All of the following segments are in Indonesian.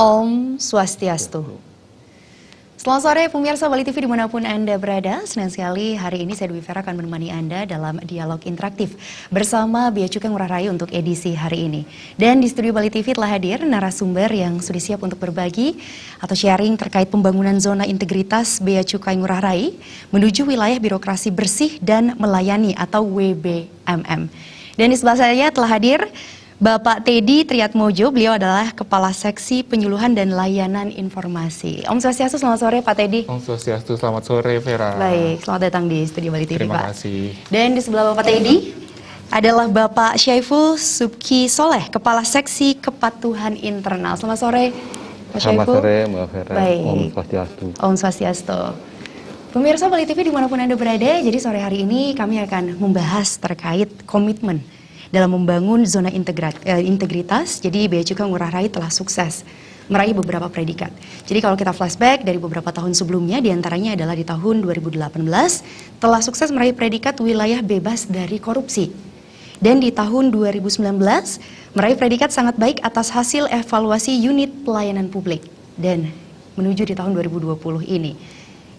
Om Swastiastu. Selamat sore pemirsa Bali TV dimanapun Anda berada. Senang sekali hari ini saya Dwi Vera akan menemani Anda dalam dialog interaktif bersama Bea Cukai Ngurah Rai untuk edisi hari ini. Dan di studio Bali TV telah hadir narasumber yang sudah siap untuk berbagi atau sharing terkait pembangunan zona integritas Bea Cukai Ngurah Rai menuju wilayah birokrasi bersih dan melayani atau WBMM. Dan di sebelah saya telah hadir Bapak Teddy Triatmojo, beliau adalah Kepala Seksi Penyuluhan dan Layanan Informasi. Om Swastiastu, selamat sore Pak Teddy. Om Swastiastu, selamat sore Vera. Baik, selamat datang di Studio Bali TV Terima Pak. kasih. Dan di sebelah Bapak Teddy adalah Bapak Syaiful Subki Soleh, Kepala Seksi Kepatuhan Internal. Selamat sore Pak Syaiful. Selamat sore Mbak Vera. Baik. Om Swastiastu. Om Swastiastu. Pemirsa Bali TV dimanapun Anda berada, jadi sore hari ini kami akan membahas terkait komitmen dalam membangun zona integritas. Jadi Bea Cukai Ngurah Rai telah sukses meraih beberapa predikat. Jadi kalau kita flashback dari beberapa tahun sebelumnya, diantaranya adalah di tahun 2018 telah sukses meraih predikat wilayah bebas dari korupsi. Dan di tahun 2019 meraih predikat sangat baik atas hasil evaluasi unit pelayanan publik. Dan menuju di tahun 2020 ini,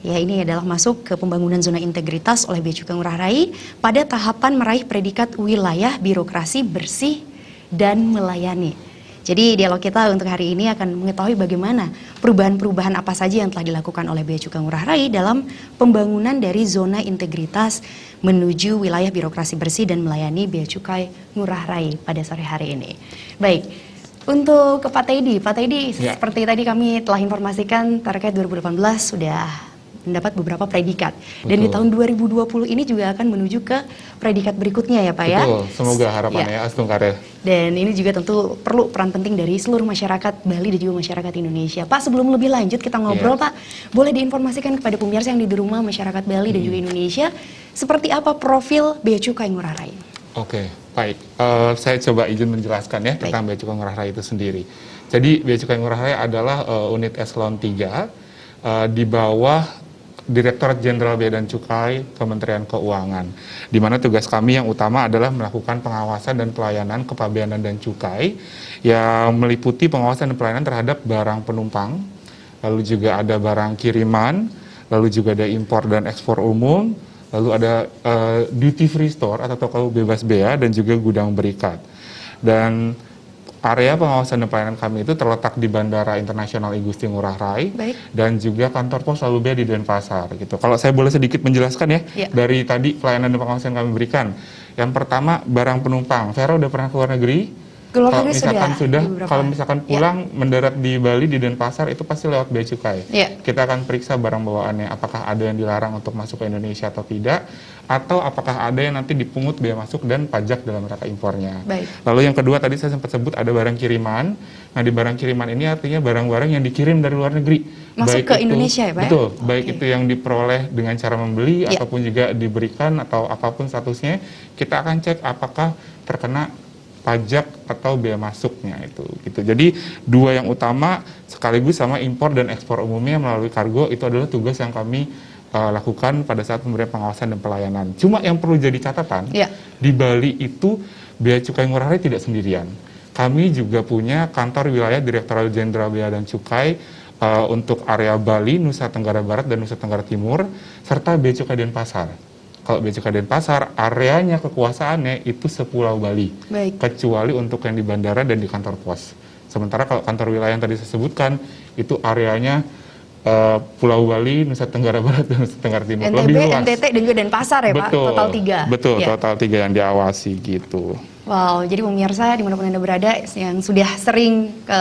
ya, ini adalah masuk ke pembangunan zona integritas oleh Bea Cukai Ngurah Rai pada tahapan meraih predikat wilayah birokrasi bersih dan melayani. Jadi dialog kita untuk hari ini akan mengetahui bagaimana perubahan-perubahan apa saja yang telah dilakukan oleh Bea Cukai Ngurah Rai dalam pembangunan dari zona integritas menuju wilayah birokrasi bersih dan melayani Bea Cukai Ngurah Rai pada sore hari ini. Baik. Untuk ke Pak Teddy, ya, seperti tadi kami telah informasikan terkait 2018 sudah mendapat beberapa predikat. Dan di tahun 2020 ini juga akan menuju ke predikat berikutnya ya Pak ya. Betul, semoga harapannya ya, Astungkare. Dan ini juga tentu perlu peran penting dari seluruh masyarakat Bali dan juga masyarakat Indonesia. Pak, sebelum lebih lanjut kita ngobrol Pak, boleh diinformasikan kepada pemirsa yang di rumah masyarakat Bali dan juga Indonesia, seperti apa profil Bea Cukai Ngurah Rai? Oke, baik. Saya coba izin menjelaskan ya tentang Bea Cukai Ngurah Rai itu sendiri. Jadi Bea Cukai Ngurah Rai adalah unit eselon 3 di bawah Direktorat Jenderal Bea dan Cukai Kementerian Keuangan, di mana tugas kami yang utama adalah melakukan pengawasan dan pelayanan kepabeanan dan cukai yang meliputi pengawasan dan pelayanan terhadap barang penumpang, lalu juga ada barang kiriman, lalu juga ada impor dan ekspor umum, lalu ada duty free store atau toko bebas bea dan juga gudang berikat. Dan area pengawasan dan pelayanan kami itu terletak di Bandara Internasional I Gusti Ngurah Rai. Baik. Dan juga kantor pos lalu bea di Denpasar gitu. Kalau saya boleh sedikit menjelaskan ya, dari tadi pelayanan dan pengawasan yang kami berikan. Yang pertama, barang penumpang. Vera udah pernah ke luar negeri? Kalau misalkan kalau misalkan pulang mendarat di Bali di Denpasar itu pasti lewat Bea Cukai. Kita akan periksa barang bawaannya, apakah ada yang dilarang untuk masuk ke Indonesia atau tidak, atau apakah ada yang nanti dipungut bea masuk dan pajak dalam rangka impornya. Lalu yang kedua tadi saya sempat sebut ada barang kiriman. Nah, di barang kiriman ini artinya barang-barang yang dikirim dari luar negeri. Masuk ke Indonesia ya Pak? Betul, baik itu yang diperoleh dengan cara membeli ataupun juga diberikan atau apapun statusnya, kita akan cek apakah terkena pajak atau bea masuknya itu gitu. Jadi dua yang utama sekaligus sama impor dan ekspor umumnya melalui kargo itu adalah tugas yang kami lakukan pada saat pemberian pengawasan dan pelayanan. Cuma yang perlu jadi catatan, di Bali itu Bea Cukai Ngurah Rai tidak sendirian. Kami juga punya kantor wilayah Direktorat Jenderal Bea dan Cukai untuk area Bali, Nusa Tenggara Barat dan Nusa Tenggara Timur, serta Bea Cukai Denpasar. Kalau Bea Cukai Denpasar, areanya kekuasaannya itu sepulau Bali, kecuali untuk yang di bandara dan di kantor pos. Sementara kalau kantor wilayah yang tadi saya sebutkan, itu areanya Pulau Bali, Nusa Tenggara Barat dan Nusa Tenggara Timur. NTB, lebih luas. NTT dan juga Denpasar ya Pak, total 3. Betul, total 3 yang diawasi gitu. Wow, jadi pemirsa dimanapun Anda berada yang sudah sering ke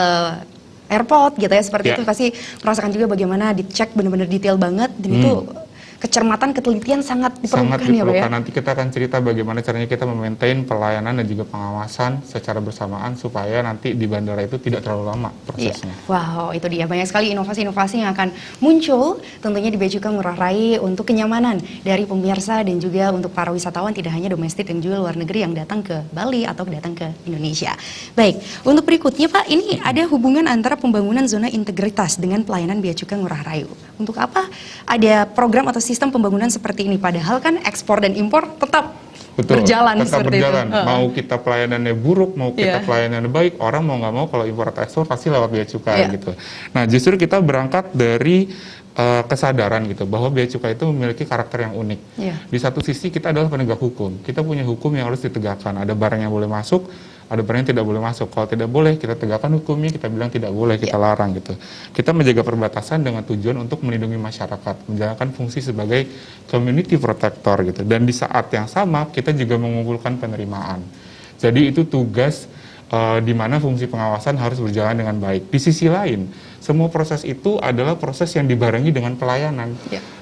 airport gitu ya, seperti itu pasti merasakan juga bagaimana dicek benar-benar detail banget, dan itu kecermatan, ketelitian sangat diperlukan ya Pak ya? Nanti kita akan cerita bagaimana caranya kita memaintain pelayanan dan juga pengawasan secara bersamaan supaya nanti di bandara itu tidak terlalu lama prosesnya. Wow, itu dia. Banyak sekali inovasi-inovasi yang akan muncul tentunya di Bea Cukai Ngurah Rai untuk kenyamanan dari pemirsa dan juga untuk para wisatawan tidak hanya domestik dan juga luar negeri yang datang ke Bali atau datang ke Indonesia. Baik, untuk berikutnya Pak, ini ada hubungan antara pembangunan zona integritas dengan pelayanan Bea Cukai Ngurah Rai. Untuk apa ada program atau sistem pembangunan seperti ini? Padahal kan ekspor dan impor tetap Betul, berjalan tetap seperti berjalan. itu. Mau kita pelayanannya buruk, mau kita pelayanannya baik, orang mau nggak mau kalau impor atau ekspor pasti lewat bea cukai gitu. Nah, justru kita berangkat dari kesadaran gitu bahwa bea cukai itu memiliki karakter yang unik. Di satu sisi kita adalah penegak hukum, kita punya hukum yang harus ditegakkan. Ada barang yang boleh masuk, ada barang yang tidak boleh masuk. Kalau tidak boleh, kita tegakkan hukumnya, kita bilang tidak boleh, kita larang gitu. Kita menjaga perbatasan dengan tujuan untuk melindungi masyarakat, menjalankan fungsi sebagai community protector gitu. Dan di saat yang sama, kita juga mengumpulkan penerimaan. Jadi itu tugas di mana fungsi pengawasan harus berjalan dengan baik. Di sisi lain, semua proses itu adalah proses yang dibarengi dengan pelayanan.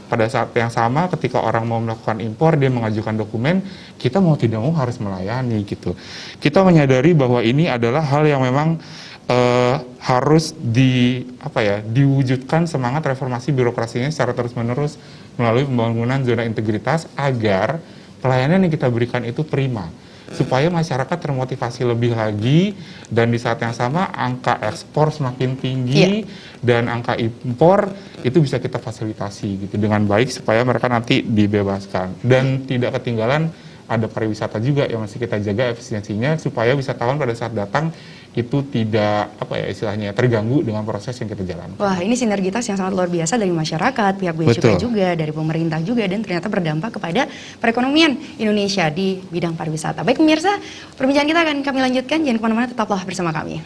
Pada saat yang sama, ketika orang mau melakukan impor, dia mengajukan dokumen, kita mau tidak mau harus melayani gitu. Kita menyadari bahwa ini adalah hal yang memang harus diwujudkan semangat reformasi birokrasinya secara terus-menerus melalui pembangunan zona integritas agar pelayanan yang kita berikan itu prima, supaya masyarakat termotivasi lebih lagi, dan di saat yang sama angka ekspor semakin tinggi dan angka impor itu bisa kita fasilitasi gitu dengan baik supaya mereka nanti dibebaskan. Dan tidak ketinggalan ada pariwisata juga yang masih kita jaga efisiensinya supaya wisatawan pada saat datang itu tidak istilahnya terganggu dengan proses yang kita jalankan. Wah, ini sinergitas yang sangat luar biasa dari masyarakat, pihak bea cukai juga, dari pemerintah juga, dan ternyata berdampak kepada perekonomian Indonesia di bidang pariwisata. Baik pemirsa, perbincangan kita akan kami lanjutkan, jangan kemana-mana, tetaplah bersama kami.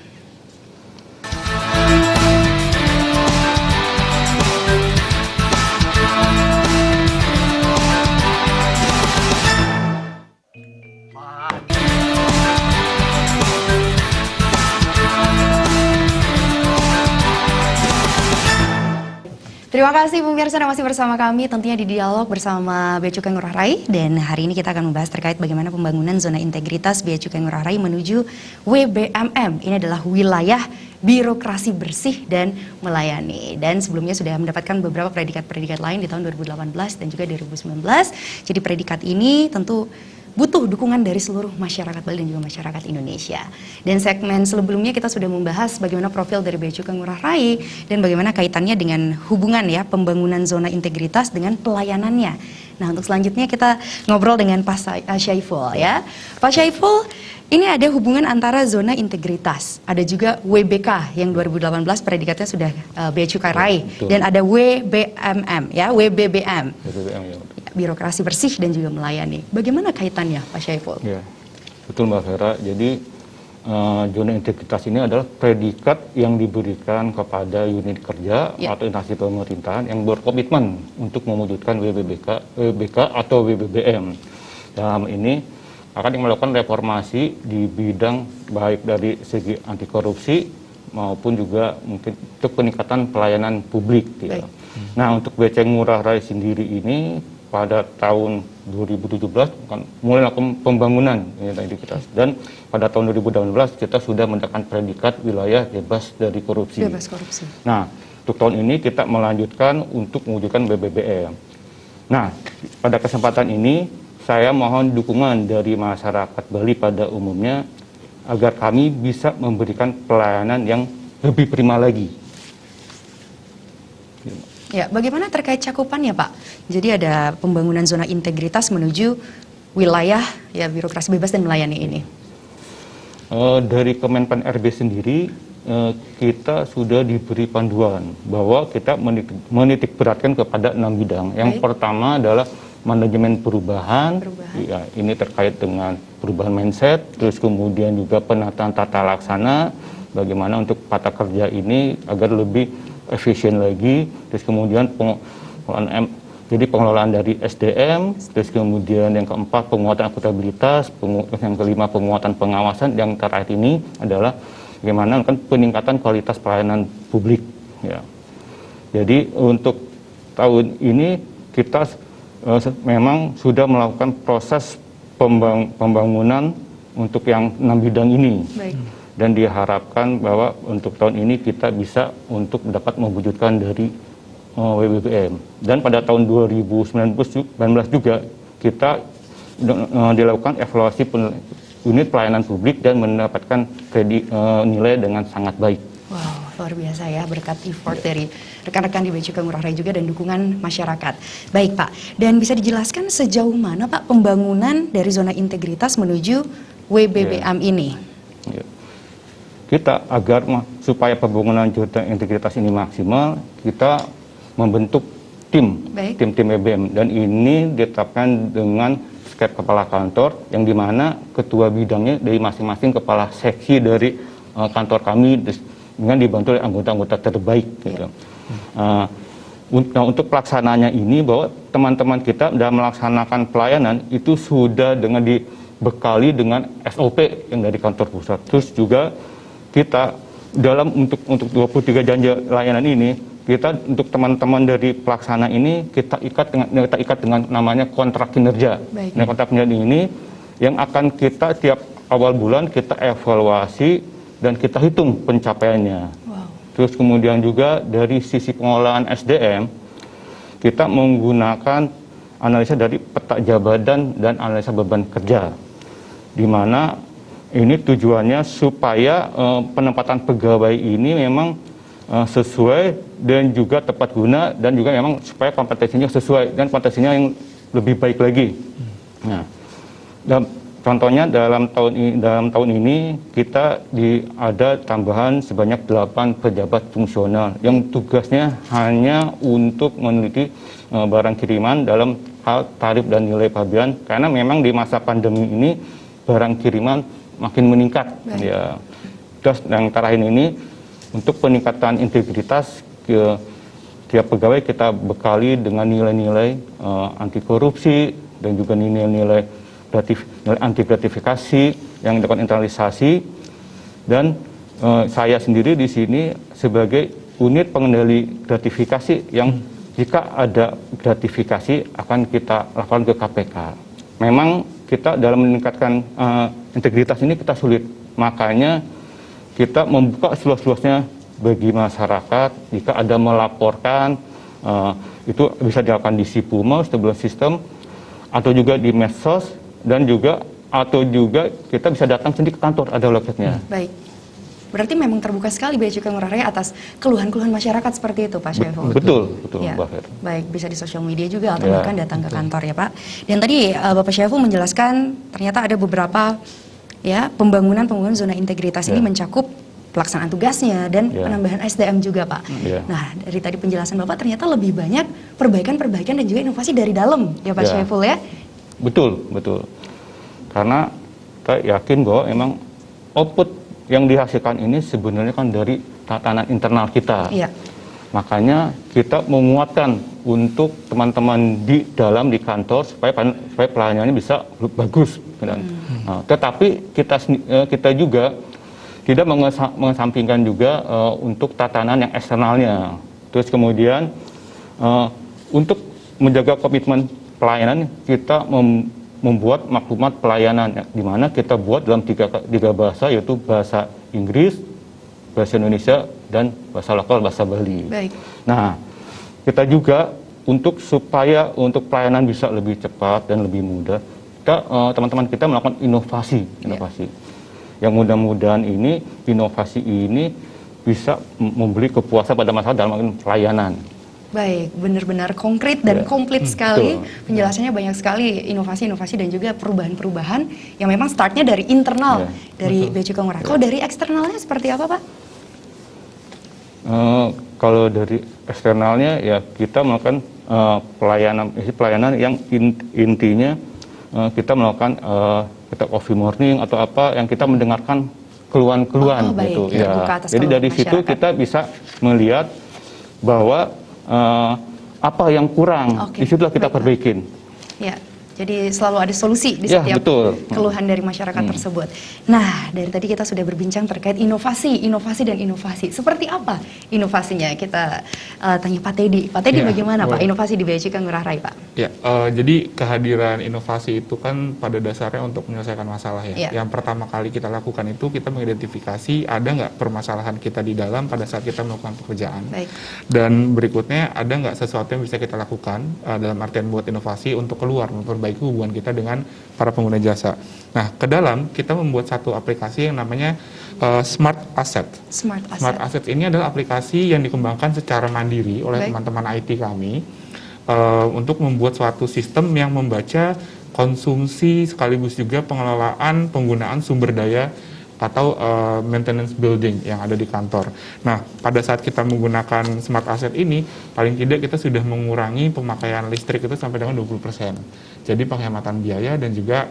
Terima kasih pemirsa yang masih bersama kami, tentunya di dialog bersama Bea Cukai Ngurah Rai, dan hari ini kita akan membahas terkait bagaimana pembangunan zona integritas Bea Cukai Ngurah Rai menuju WBMM. Ini adalah wilayah birokrasi bersih dan melayani. Dan sebelumnya sudah mendapatkan beberapa predikat-predikat lain di tahun 2018 dan juga 2019. Jadi predikat ini tentu butuh dukungan dari seluruh masyarakat Bali dan juga masyarakat Indonesia. Dan segmen sebelumnya kita sudah membahas bagaimana profil dari Bea Cukai Ngurah Rai dan bagaimana kaitannya dengan hubungan pembangunan zona integritas dengan pelayanannya. Nah, untuk selanjutnya kita ngobrol dengan Pak Syaiful ya. Pak Syaiful, ini ada hubungan antara zona integritas, ada juga WBK yang 2018 predikatnya sudah Bea Cukai Rai, dan ada WBMM ya, WBBM. Birokrasi bersih dan juga melayani. Bagaimana kaitannya, Pak Syaiful? Ya, betul Mbak Vera. Jadi zona integritas ini adalah predikat yang diberikan kepada unit kerja atau instansi pemerintahan yang berkomitmen untuk mewujudkan WBK atau WBBM. Dalam ini akan melakukan reformasi di bidang baik dari segi anti korupsi maupun juga mungkin untuk peningkatan pelayanan publik. Ya. Nah, untuk Bea Cukai Ngurah Rai sendiri ini pada tahun 2017 mulai melakukan pembangunan integritas, dan pada tahun 2018 kita sudah mendapatkan predikat wilayah bebas dari korupsi. Bebas korupsi. Nah, untuk tahun ini kita melanjutkan untuk mewujudkan BBBM. Nah, pada kesempatan ini saya mohon dukungan dari masyarakat Bali pada umumnya agar kami bisa memberikan pelayanan yang lebih prima lagi. Ya, bagaimana terkait cakupannya, Pak? Jadi ada pembangunan zona integritas menuju wilayah birokrasi bebas dan melayani ini. Dari Kemenpan RB sendiri kita sudah diberi panduan bahwa kita menitik beratkan kepada 6 bidang. Yang pertama adalah manajemen perubahan. Ya, ini terkait dengan perubahan mindset, terus kemudian juga penataan tata laksana, bagaimana untuk tata kerja ini agar lebih efisien lagi, terus kemudian pengelolaan dari SDM, terus kemudian yang keempat penguatan akuntabilitas, yang kelima penguatan pengawasan, yang terakhir ini adalah bagaimana kan peningkatan kualitas pelayanan publik. Ya. Jadi untuk tahun ini kita memang sudah melakukan proses pembangunan untuk yang 6 bidang ini. Baik. Dan diharapkan bahwa untuk tahun ini kita bisa untuk dapat mewujudkan dari WBBM. Dan pada tahun 2019 juga kita dilakukan evaluasi unit pelayanan publik dan mendapatkan nilai dengan sangat baik. Wow, luar biasa ya, berkat effort dari rekan-rekan di Bea Cukai Ngurah Rai juga dan dukungan masyarakat. Baik Pak, dan bisa dijelaskan sejauh mana Pak pembangunan dari zona integritas menuju WBBM ini? Ya. Kita supaya pembangunan zona integritas ini maksimal, kita membentuk tim BBM, dan ini ditetapkan dengan setiap kepala kantor yang dimana ketua bidangnya dari masing-masing kepala seksi dari kantor kami dengan dibantu oleh anggota-anggota terbaik gitu. Nah, untuk pelaksananya ini bahwa teman-teman kita dalam melaksanakan pelayanan itu sudah dengan dibekali dengan SOP yang dari kantor pusat. Terus juga kita dalam untuk 23 janji layanan ini, kita untuk teman-teman dari pelaksana ini kita ikat dengan namanya kontrak kinerja. Nah, kontrak kinerja ini yang akan kita tiap awal bulan kita evaluasi dan kita hitung pencapaiannya. Terus kemudian juga dari sisi pengelolaan SDM kita menggunakan analisa dari peta jabatan dan analisa beban kerja, di mana ini tujuannya supaya penempatan pegawai ini memang sesuai dan juga tepat guna, dan juga memang supaya kompetensinya sesuai dan kompetensinya yang lebih baik lagi. Nah, contohnya dalam tahun ini kita ada tambahan sebanyak 8 pejabat fungsional yang tugasnya hanya untuk meneliti barang kiriman dalam hal tarif dan nilai pabean, karena memang di masa pandemi ini barang kiriman makin meningkat. Ya. Terus yang terakhir ini untuk peningkatan integritas tiap pegawai kita bekali dengan nilai-nilai anti korupsi dan juga nilai-nilai anti gratifikasi yang dilakukan internalisasi, dan saya sendiri di sini sebagai unit pengendali gratifikasi yang jika ada gratifikasi akan kita lakukan ke KPK. Memang kita dalam meningkatkan integritas ini kita sulit, makanya kita membuka seluas-luasnya bagi masyarakat. Jika ada melaporkan, itu bisa dilakukan di Sipuma, stable system, atau juga di medsos, dan juga kita bisa datang sendiri ke kantor, ada loketnya. Baik, berarti memang terbuka sekali Bea Cukai Ngurah Rai atas keluhan-keluhan masyarakat seperti itu Pak Syaiful. Betul ya. Mbak Fer. Baik, bisa di sosial media juga atau bahkan datang ke kantor ya Pak. Dan tadi Bapak Syaiful menjelaskan ternyata ada beberapa pembangunan zona integritas ini mencakup pelaksanaan tugasnya dan penambahan SDM juga Pak. Nah, dari tadi penjelasan Bapak ternyata lebih banyak perbaikan dan juga inovasi dari dalam ya Pak Syaiful ya. Betul. Karena kita yakin bahwa memang output yang dihasilkan ini sebenarnya kan dari tatanan internal kita. Makanya kita menguatkan untuk teman-teman di kantor supaya pelayanannya bisa bagus. Nah, tetapi kita juga tidak mengesampingkan juga untuk tatanan yang eksternalnya. Terus kemudian untuk menjaga komitmen pelayanan, kita membuat maklumat pelayanan, di mana kita buat dalam tiga bahasa, yaitu bahasa Inggris, bahasa Indonesia, dan bahasa lokal, bahasa Bali. Baik. Nah, kita juga supaya pelayanan bisa lebih cepat dan lebih mudah, teman-teman kita melakukan inovasi. Yang mudah-mudahan inovasi ini bisa memberi kepuasan pada masyarakat dalam pelayanan. Baik, benar-benar konkret dan komplit sekali. Penjelasannya banyak sekali, inovasi-inovasi dan juga perubahan-perubahan yang memang startnya dari internal dari Bea Cukai Ngurah Rai. Kalau dari eksternalnya seperti apa Pak? Kalau dari eksternalnya ya kita melakukan pelayanan yang intinya kita melakukan kita coffee morning atau apa yang kita mendengarkan keluhan-keluhan gitu. Jadi dari situ kita bisa melihat bahwa apa yang kurang, disitulah kita perbaikin. Ya, jadi selalu ada solusi di setiap keluhan dari masyarakat tersebut. Nah, dari tadi kita sudah berbincang terkait inovasi dan inovasi. Seperti apa inovasinya? Kita tanya Pak Teddy. Pak Teddy bagaimana Pak inovasi di Bea Cukai Ngurah Rai Pak? Ya, jadi kehadiran inovasi itu kan pada dasarnya untuk menyelesaikan masalah ya. Yang pertama kali kita lakukan itu kita mengidentifikasi ada nggak permasalahan kita di dalam pada saat kita melakukan pekerjaan. Dan berikutnya ada nggak sesuatu yang bisa kita lakukan dalam artian buat inovasi untuk keluar memperbaiki memperbaiki hubungan kita dengan para pengguna jasa. Nah, ke dalam kita membuat satu aplikasi yang namanya Smart Asset. Smart Asset. Smart Asset ini adalah aplikasi yang dikembangkan secara mandiri oleh Baik. teman-teman IT kami untuk membuat suatu sistem yang membaca konsumsi sekaligus juga pengelolaan penggunaan sumber daya atau maintenance building yang ada di kantor. Nah, pada saat kita menggunakan Smart Asset ini, paling tidak kita sudah mengurangi pemakaian listrik itu sampai dengan 20%. Jadi penghematan biaya dan juga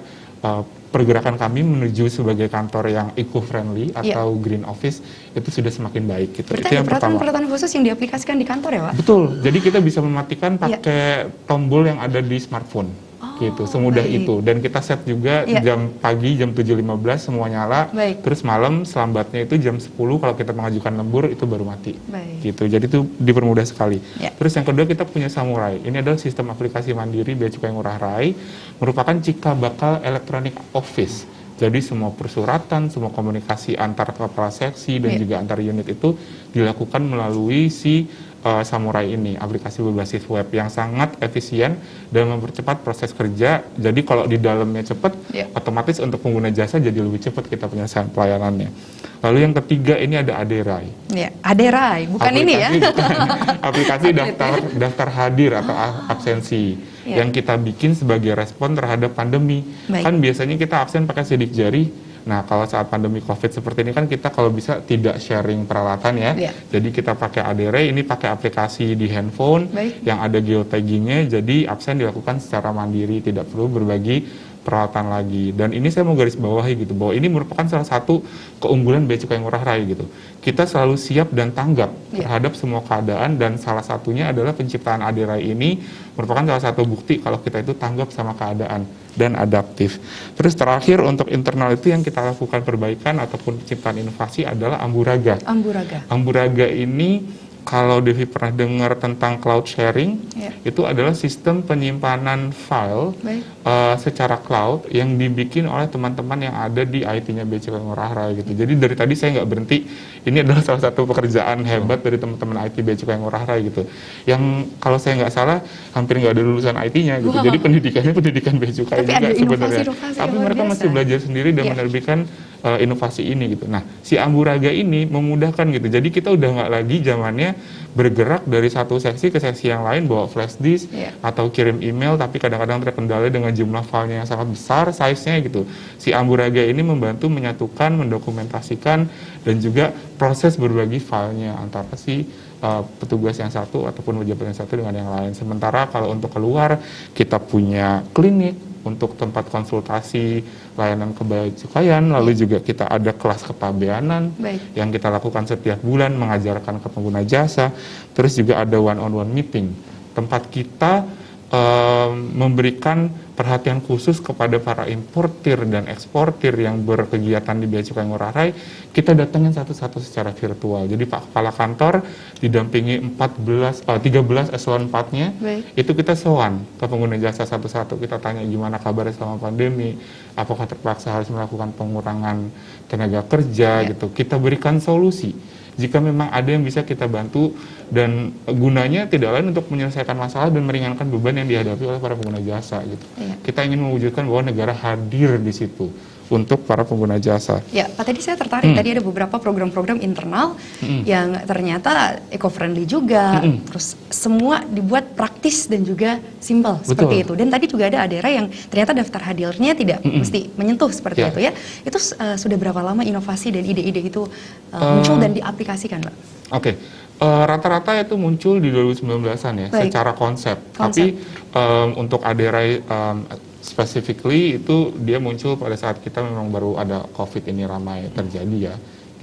pergerakan kami menuju sebagai kantor yang eco-friendly atau green office itu sudah semakin baik. Gitu. Berarti Itu ada yang pertama. peraturan khusus yang diaplikasikan di kantor ya, Pak? Betul. Jadi kita bisa mematikan pakai tombol yang ada di smartphone. Gitu, semudah baik. itu. Dan kita set juga jam pagi jam 7.15 semua nyala. Baik. Terus malam selambatnya itu jam 10 kalau kita mengajukan lembur itu baru mati. Baik. Gitu. Jadi itu dipermudah sekali. Ya. Terus yang kedua kita punya Samurai. Ini adalah sistem aplikasi mandiri Bea Cukai Ngurah Rai, merupakan cikal bakal electronic office. Jadi semua persuratan, semua komunikasi antar kepala seksi dan juga antar unit itu dilakukan melalui si Samurai ini, aplikasi berbasis web yang sangat efisien dan mempercepat proses kerja. Jadi kalau di dalamnya cepat, otomatis untuk pengguna jasa jadi lebih cepat kita penyelesaian pelayanannya. Lalu yang ketiga ini ada Aderai. Ya, Aderai, bukan ini ya? Aplikasi daftar hadir atau absensi yang kita bikin sebagai respon terhadap pandemi. Baik. Kan biasanya kita absen pakai sidik jari. Nah, kalau saat pandemi COVID seperti ini kan kita kalau bisa tidak sharing peralatan ya. Jadi kita pakai Aderai, ini pakai aplikasi di handphone yang ada geotaggingnya, jadi absen dilakukan secara mandiri, tidak perlu berbagi peralatan lagi. Dan ini saya mau garis bawahi gitu, bahwa ini merupakan salah satu keunggulan Bea Cukai Ngurah Rai gitu. Kita selalu siap dan tanggap terhadap semua keadaan, dan salah satunya adalah penciptaan Aderai ini merupakan salah satu bukti kalau kita itu tanggap sama keadaan dan adaptif. Terus terakhir untuk internal itu yang kita lakukan perbaikan ataupun penciptaan inovasi adalah Amburaga. Amburaga ini kalau Devi pernah dengar tentang cloud sharing, itu adalah sistem penyimpanan file secara cloud yang dibikin oleh teman-teman yang ada di IT-nya Bea Cukai Ngurah Rai gitu. Jadi dari tadi saya nggak berhenti, ini adalah salah satu pekerjaan hebat dari teman-teman IT Bea Cukai Ngurah Rai gitu. Yang kalau saya nggak salah hampir nggak ada lulusan IT-nya gitu. Jadi pendidikannya pendidikan Bea Cukai juga sebenarnya. Tapi mereka masih belajar sendiri dan menerbitkan inovasi ini gitu. Nah, si Amburaga ini memudahkan gitu. Jadi kita udah nggak lagi zamannya bergerak dari satu seksi ke seksi yang lain, bawa flash disk atau kirim email, tapi kadang-kadang terkendala dengan jumlah filenya yang sangat besar size-nya gitu. Si Amburaga ini membantu menyatukan, mendokumentasikan, dan juga proses berbagi filenya antara si petugas yang satu ataupun pejabat yang satu dengan yang lain. Sementara kalau untuk keluar, kita punya klinik untuk tempat konsultasi layanan kebacukai, lalu juga kita ada kelas kepabeanan yang kita lakukan setiap bulan, mengajarkan ke pengguna jasa. Terus juga ada one-on-one meeting, tempat kita memberikan perhatian khusus kepada para importir dan eksportir yang berkegiatan di Bea Cukai Ngurah Rai. Kita datangin satu-satu secara virtual. Jadi Pak Kepala Kantor didampingi 13 eselon 4-nya, itu kita sowan ke pengguna jasa satu-satu. Kita tanya gimana kabarnya selama pandemi, apakah terpaksa harus melakukan pengurangan tenaga kerja gitu. Kita berikan solusi jika memang ada yang bisa kita bantu, dan gunanya tidak lain untuk menyelesaikan masalah dan meringankan beban yang dihadapi oleh para pengguna jasa gitu. Kita ingin mewujudkan bahwa negara hadir di situ untuk para pengguna jasa. Ya, Pak, tadi saya tertarik. Tadi ada beberapa program-program internal yang ternyata eco-friendly juga. Terus semua dibuat praktis dan juga simpel seperti itu. Dan tadi juga ada Aderai yang ternyata daftar hadirnya tidak mesti menyentuh seperti itu ya. Itu sudah berapa lama inovasi dan ide-ide itu muncul dan diaplikasikan, Pak? Oke. Rata-rata itu muncul di 2019-an ya, secara konsep. Tapi untuk Aderai specifically itu dia muncul pada saat kita memang baru ada COVID ini ramai terjadi ya,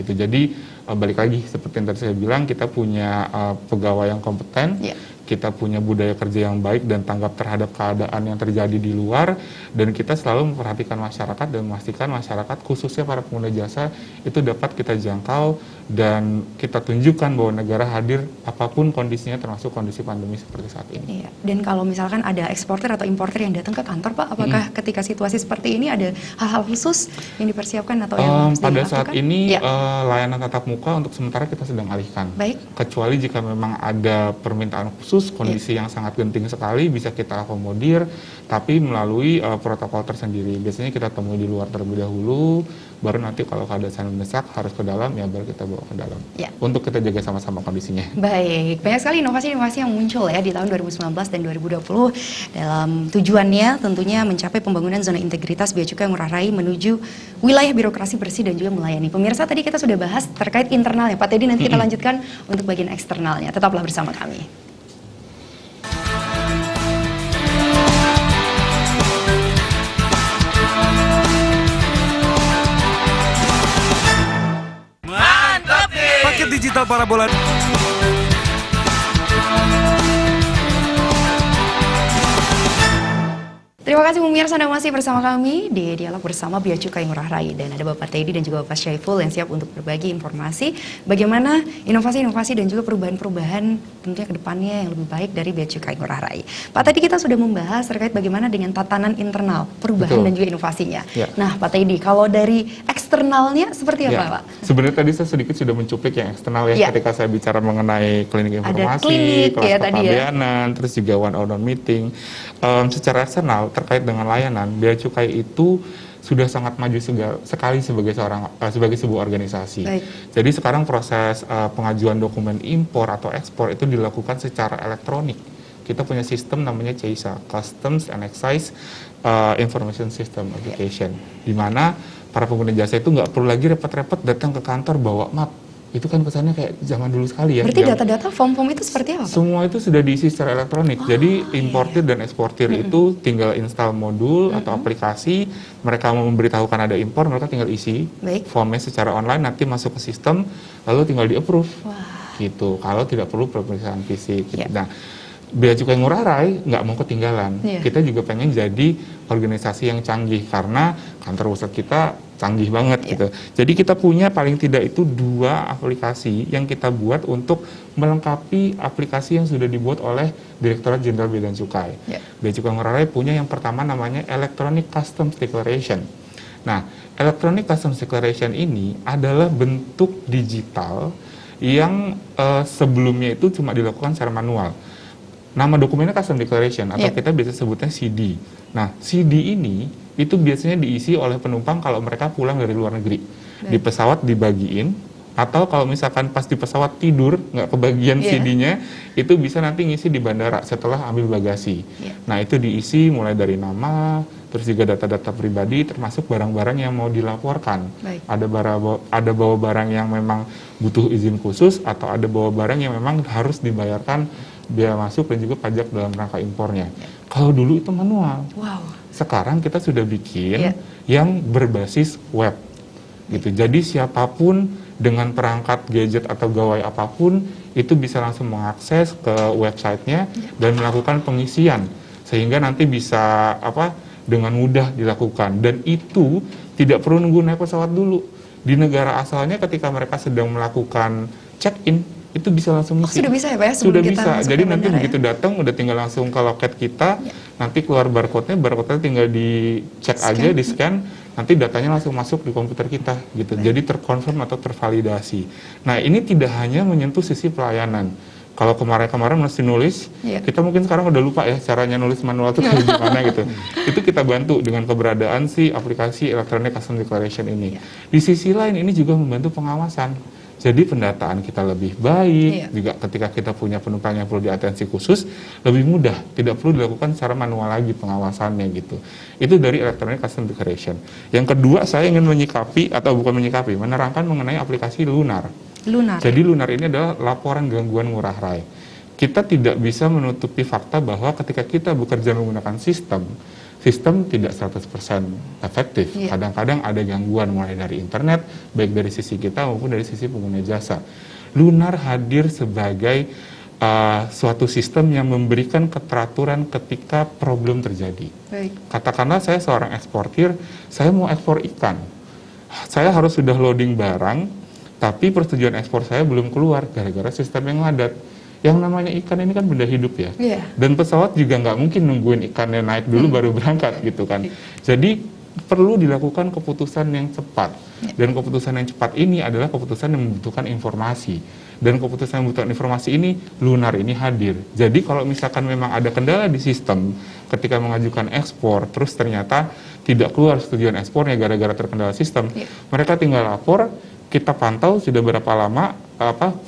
gitu. Jadi balik lagi seperti yang tadi saya bilang, kita punya pegawai yang kompeten, kita punya budaya kerja yang baik dan tanggap terhadap keadaan yang terjadi di luar, dan kita selalu memperhatikan masyarakat dan memastikan masyarakat khususnya para pengguna jasa itu dapat kita jangkau dan kita tunjukkan bahwa negara hadir apapun kondisinya, termasuk kondisi pandemi seperti saat ini. Iya. Dan kalau misalkan ada eksportir atau importir yang datang ke kantor, Pak, apakah ketika situasi seperti ini ada hal-hal khusus yang dipersiapkan atau yang pada saat ini layanan tatap muka untuk sementara kita sedang alihkan. Kecuali jika memang ada permintaan khusus khusus, kondisi yang sangat genting sekali bisa kita akomodir, tapi melalui protokol tersendiri. Biasanya kita temui di luar terlebih dahulu, baru nanti kalau keadaan mendesak harus ke dalam, ya baru kita bawa ke dalam. Untuk kita jaga sama-sama kondisinya. Baik, banyak sekali inovasi-inovasi yang muncul ya di tahun 2019 dan 2020 dalam tujuannya tentunya mencapai pembangunan zona integritas Bea Cukai Ngurah Rai menuju wilayah birokrasi bersih dan juga melayani. Pemirsa, tadi kita sudah bahas terkait internalnya. Pak Teddy, nanti kita lanjutkan untuk bagian eksternalnya. Tetaplah bersama kami. Paket digital parabola. Terima kasih pemirsa, Anda masih bersama kami di Dialog Bersama Bea Cukai Ngurah Rai, dan ada Bapak Teddy dan juga Bapak Syaiful yang siap untuk berbagi informasi bagaimana inovasi-inovasi dan juga perubahan-perubahan tentunya ke depannya yang lebih baik dari Bea Cukai Ngurah Rai. Pak, tadi kita sudah membahas terkait bagaimana dengan tatanan internal, perubahan dan juga inovasinya. Nah, Pak Teddy, kalau dari eksternalnya seperti apa, Pak? Sebenarnya tadi saya sedikit sudah mencuplik yang eksternal ketika saya bicara mengenai klinik informasi, kelas kepabeanan, terus juga one-on-one meeting. Secara eksternal terkait dengan layanan, Bea Cukai itu sudah sangat maju sekali sebagai sebuah organisasi. Jadi sekarang proses pengajuan dokumen impor atau ekspor itu dilakukan secara elektronik. Kita punya sistem namanya CISA, Customs and Excise Information System Application, di mana para pengguna jasa itu nggak perlu lagi repot-repot datang ke kantor bawa map. Itu kan kesannya kayak zaman dulu sekali ya. Berarti data-data form-form itu seperti apa, Pak? Semua itu sudah diisi secara elektronik. Jadi importir dan eksportir itu tinggal install modul atau aplikasi. Mereka mau memberitahukan ada impor, mereka tinggal isi formnya secara online, nanti masuk ke sistem, lalu tinggal di-approve. Gitu. Kalau tidak perlu pemeriksaan fisik. Gitu. Nah, Bea Cukai Ngurah Rai nggak mau ketinggalan. Kita juga pengen jadi organisasi yang canggih karena kantor pusat kita canggih banget gitu. Jadi kita punya paling tidak itu 2 aplikasi yang kita buat untuk melengkapi aplikasi yang sudah dibuat oleh Direktorat Jenderal Bea dan Cukai. Bea Cukai Ngurah Rai punya yang pertama namanya Electronic Customs Declaration. Nah, Electronic Customs Declaration ini adalah bentuk digital yang sebelumnya itu cuma dilakukan secara manual. Nama dokumennya Custom Declaration atau kita biasa sebutnya CD. Nah, CD ini itu biasanya diisi oleh penumpang kalau mereka pulang dari luar negeri. Di pesawat dibagiin, atau kalau misalkan pas di pesawat tidur nggak kebagian CD-nya, itu bisa nanti ngisi di bandara setelah ambil bagasi. Nah, itu diisi mulai dari nama, terus juga data-data pribadi, termasuk barang-barang yang mau dilaporkan. Ada bawa barang yang memang butuh izin khusus, atau ada bawa barang yang memang harus dibayarkan biaya masuk dan juga pajak dalam rangka impornya. Kalau dulu itu manual. Sekarang kita sudah bikin yang berbasis web. Gitu. Jadi siapapun dengan perangkat gadget atau gawai apapun itu bisa langsung mengakses ke websitenya dan melakukan pengisian sehingga nanti bisa dengan mudah dilakukan, dan itu tidak perlu nunggu naik pesawat dulu. Di negara asalnya ketika mereka sedang melakukan check-in itu bisa langsung ngisi. Sudah bisa ya Pak ya? Sudah bisa. Jadi nanti begitu datang udah tinggal langsung ke loket kita, nanti keluar barcode-nya tinggal dicek aja, di scan, nanti datanya langsung masuk di komputer kita gitu. Jadi terkonfirm atau tervalidasi. Nah, ini tidak hanya menyentuh sisi pelayanan. Kalau kemarin mesti nulis, kita mungkin sekarang udah lupa ya caranya nulis manual itu kayak gimana gitu. Itu kita bantu dengan keberadaan si aplikasi Electronic Customs Declaration ini. Di sisi lain ini juga membantu pengawasan. Jadi pendataan kita lebih baik, juga ketika kita punya penumpang yang perlu diatensi khusus, lebih mudah, tidak perlu dilakukan secara manual lagi pengawasannya gitu. Itu dari Electronic Customs Declaration. Yang kedua, saya ingin menerangkan mengenai aplikasi Lunar. Jadi Lunar ini adalah laporan gangguan ngurah rai. Kita tidak bisa menutupi fakta bahwa ketika kita bekerja menggunakan sistem tidak 100% efektif. Kadang-kadang ada gangguan mulai dari internet, baik dari sisi kita maupun dari sisi pengguna jasa. Lunar hadir sebagai suatu sistem yang memberikan keteraturan ketika problem terjadi. Katakanlah saya seorang eksportir, saya mau ekspor ikan. Saya harus sudah loading barang, tapi persetujuan ekspor saya belum keluar gara-gara sistem yang ngadat. Yang namanya ikan ini kan benda hidup ya, dan pesawat juga nggak mungkin nungguin ikannya naik dulu baru berangkat gitu kan. Jadi perlu dilakukan keputusan yang cepat. Dan keputusan yang cepat ini adalah keputusan yang membutuhkan informasi. Dan keputusan yang membutuhkan informasi ini, Lunar ini hadir. Jadi kalau misalkan memang ada kendala di sistem ketika mengajukan ekspor, terus ternyata tidak keluar setujuan ekspornya gara-gara terkendala sistem, mereka tinggal lapor, kita pantau sudah berapa lama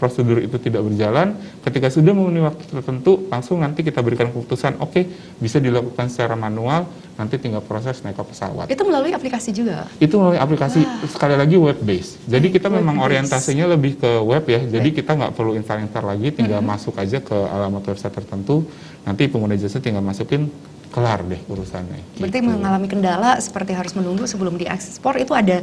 prosedur itu tidak berjalan. Ketika sudah memenuhi waktu tertentu, langsung nanti kita berikan keputusan, oke, bisa dilakukan secara manual, nanti tinggal proses naik ke pesawat. Itu melalui aplikasi juga? Itu melalui aplikasi, sekali lagi web based. Jadi kita memang orientasinya lebih ke web ya, jadi kita nggak perlu install lagi, tinggal masuk aja ke alamat website tertentu, nanti pengguna jasa tinggal masukin, kelar deh urusannya. Berarti gitu. mengalami kendala seperti harus menunggu sebelum diekspor, itu ada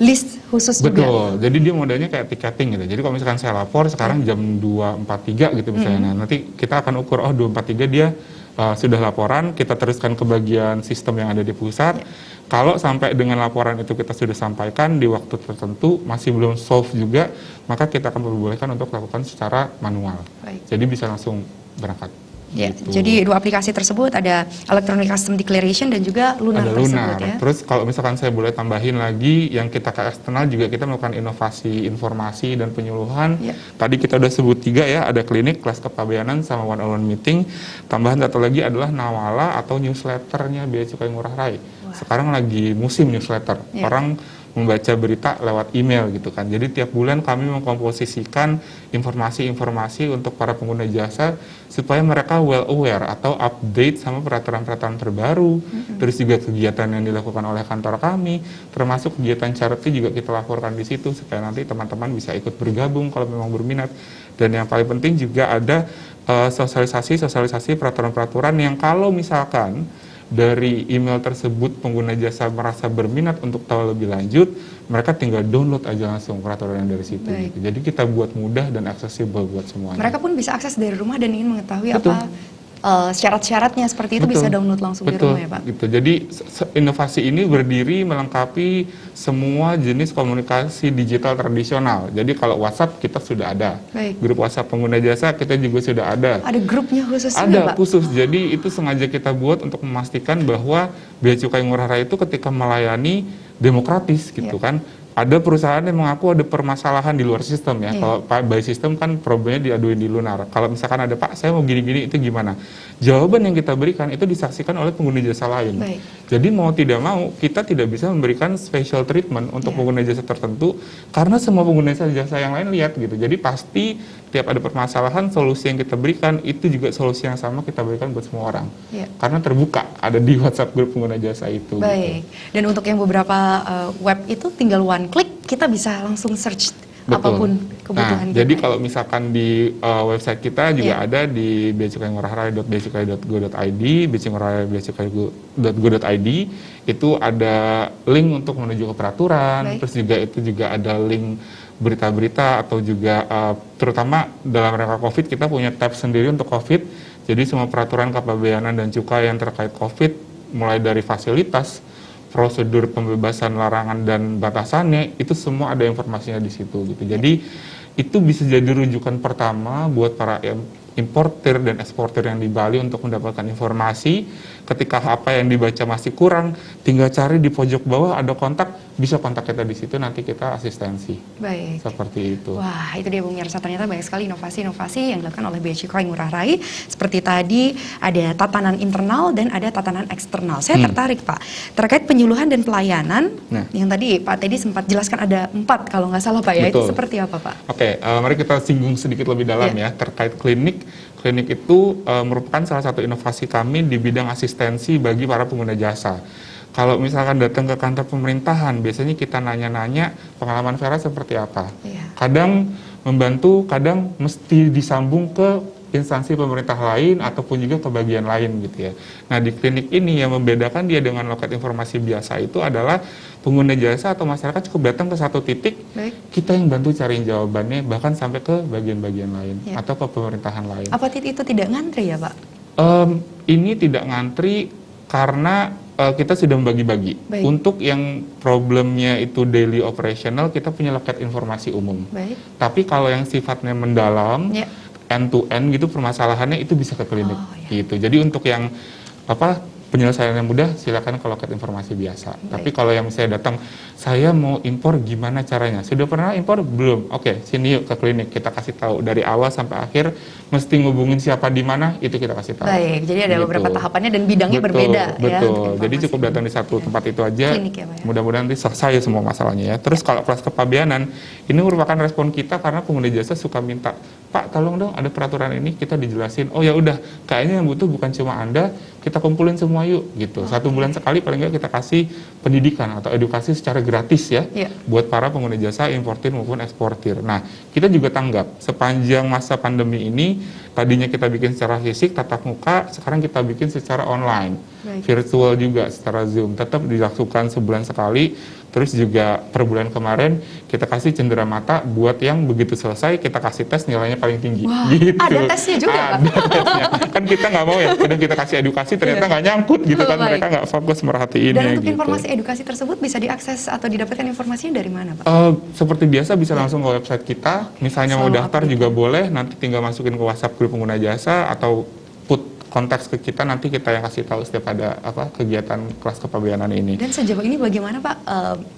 list khusus juga? Betul, jadi dia modelnya kayak tiketing gitu. Jadi kalau misalkan saya lapor sekarang jam 2.43 gitu misalnya, nanti kita akan ukur, 2.43 dia sudah laporan, kita teruskan ke bagian sistem yang ada di pusat. Kalau sampai dengan laporan itu kita sudah sampaikan di waktu tertentu, masih belum solve juga, maka kita akan perbolehkan untuk lakukan secara manual. Baik. Jadi bisa langsung berangkat. Ya, Gitu. jadi dua aplikasi tersebut ada Electronic Custom Declaration dan juga Lunar Ada tersebut Lunar. ya. Terus kalau misalkan saya boleh tambahin lagi, yang kita ke eksternal juga kita melakukan inovasi informasi dan penyuluhan. Ya. Tadi kita udah sebut 3 ya, ada klinik, kelas kepabeanan, sama one-on-one meeting. Tambahan satu lagi adalah Nawala atau newsletternya Bea Cukai Ngurah Rai. Sekarang lagi musim newsletter. Ya. Orang membaca berita lewat email gitu kan. Jadi tiap bulan kami mengkomposisikan informasi-informasi untuk para pengguna jasa supaya mereka well aware atau update sama peraturan-peraturan terbaru. Terus juga kegiatan yang dilakukan oleh kantor kami, termasuk kegiatan charity juga kita laporkan di situ supaya nanti teman-teman bisa ikut bergabung kalau memang berminat. Dan yang paling penting juga ada sosialisasi peraturan-peraturan yang kalau misalkan dari email tersebut pengguna jasa merasa berminat untuk tahu lebih lanjut, mereka tinggal download aja langsung peraturan yang dari situ. Baik. Gitu. Jadi kita buat mudah dan aksesibel buat semuanya. Mereka pun bisa akses dari rumah dan ingin mengetahui Betul. apa syarat-syaratnya seperti itu, bisa download langsung di rumah ya Pak? Gitu. Jadi inovasi ini berdiri melengkapi semua jenis komunikasi digital tradisional. Jadi kalau WhatsApp kita sudah ada, Baik. grup WhatsApp pengguna jasa kita juga sudah ada. Ada grupnya khusus juga Ada Pak? khusus, jadi itu sengaja kita buat untuk memastikan bahwa Bea Cukai Ngurah Rai itu ketika melayani demokratis gitu kan. Ada perusahaan yang mengaku ada permasalahan di luar sistem ya. Kalau by sistem kan problemnya diaduin di Lunar. Kalau misalkan ada Pak, saya mau gini-gini, itu gimana? Jawaban yang kita berikan itu disaksikan oleh pengguna jasa lain. Baik. Jadi mau tidak mau kita tidak bisa memberikan special treatment untuk pengguna jasa tertentu karena semua pengguna jasa yang lain lihat gitu. Jadi pasti tiap ada permasalahan, solusi yang kita berikan itu juga solusi yang sama kita berikan buat semua orang. Karena terbuka, ada di WhatsApp grup pengguna jasa itu. Baik. Gitu. Dan untuk yang beberapa web itu tinggal one click, kita bisa langsung search apapun kebutuhan kita. Jadi kalau misalkan di website kita juga ada di beacukaingurahrai.beacukai.go.id, beacukai.go.id, itu ada link untuk menuju ke peraturan. Baik. Terus juga itu juga ada link berita-berita atau juga terutama dalam rangka COVID kita punya tab sendiri untuk COVID. Jadi semua peraturan kepabeanan dan cukai yang terkait COVID, mulai dari fasilitas, prosedur pembebasan larangan dan batasannya, itu semua ada informasinya di situ gitu. Jadi itu bisa jadi rujukan pertama buat para importer dan eksportir yang di Bali untuk mendapatkan informasi. Ketika apa yang dibaca masih kurang, tinggal cari di pojok bawah ada kontak, bisa kontak kita di situ, nanti kita asistensi. Baik. Seperti itu. Wah, itu dia Bung Yarsa, ternyata banyak sekali inovasi-inovasi yang dilakukan oleh Bea Cukai Ngurah Rai. Seperti tadi ada tatanan internal dan ada tatanan eksternal. Saya tertarik Pak, terkait penyuluhan dan pelayanan. Yang tadi Pak Teddy sempat jelaskan ada 4 kalau nggak salah Pak ya. Betul. Itu seperti apa Pak? Oke, mari kita singgung sedikit lebih dalam ya terkait klinik. Klinik itu merupakan salah satu inovasi kami di bidang asistensi bagi para pengguna jasa. Kalau misalkan datang ke kantor pemerintahan, biasanya kita nanya-nanya pengalaman Vera seperti apa. Kadang membantu, kadang mesti disambung ke instansi pemerintah lain ataupun juga ke bagian lain gitu ya. Nah di klinik ini yang membedakan dia dengan loket informasi biasa itu adalah pengguna jasa atau masyarakat cukup datang ke satu titik, kita yang bantu cariin jawabannya bahkan sampai ke bagian-bagian lain atau ke pemerintahan lain. Apa itu tidak ngantri ya Pak? Ini tidak ngantri karena kita sudah membagi-bagi. Untuk yang problemnya itu daily operational, kita punya loket informasi umum. Tapi kalau yang sifatnya mendalam, end to end gitu permasalahannya itu bisa ke klinik gitu. Jadi untuk yang penyelesaian yang mudah, silakan ke loket informasi biasa. Tapi kalau yang saya datang, saya mau impor gimana caranya? Sudah pernah impor? Belum. Oke, sini yuk ke klinik, kita kasih tahu dari awal sampai akhir, mesti ngubungin siapa di mana, itu kita kasih tahu. Baik, jadi ada Gitu. beberapa tahapannya dan bidangnya Betul, berbeda ya. betul. untuk Jadi informasi cukup ini. datang di satu tempat itu aja. Klinik ya, Pak, ya? Mudah-mudahan nanti selesai semua masalahnya ya. Terus kalau kelas kepabeanan, ini merupakan respon kita karena pengguna jasa suka minta, Pak tolong dong ada peraturan ini, kita dijelasin. Oh ya udah, kayaknya yang butuh bukan cuma Anda, kita kumpulin semua yuk gitu. 1 bulan sekali paling nggak kita kasih pendidikan atau edukasi secara gratis ya, buat para pengguna jasa importir maupun eksportir. Nah, kita juga tanggap sepanjang masa pandemi ini, tadinya kita bikin secara fisik tatap muka, sekarang kita bikin secara online. Virtual juga secara Zoom, tetap dilakukan sebulan sekali. Terus juga per bulan kemarin kita kasih cendera mata buat yang begitu selesai kita kasih tes nilainya paling tinggi. Wah, gitu. ada tesnya juga, Pak? Ada tesnya. Kan kita nggak mau ya, udah kita kasih edukasi ternyata nggak nyangkut gitu kan, Baik. mereka nggak fokus merhatiin. Dan untuk gitu. informasi edukasi tersebut bisa diakses atau didapatkan informasinya dari mana, Pak? Seperti biasa bisa langsung ke website kita. Misalnya mau Selalu daftar update juga ya? boleh, nanti tinggal masukin ke WhatsApp grup pengguna jasa atau put konteks ke kita, nanti kita yang kasih tahu setiap ada kegiatan kelas kepabeanan ini. Dan sejauh ini bagaimana Pak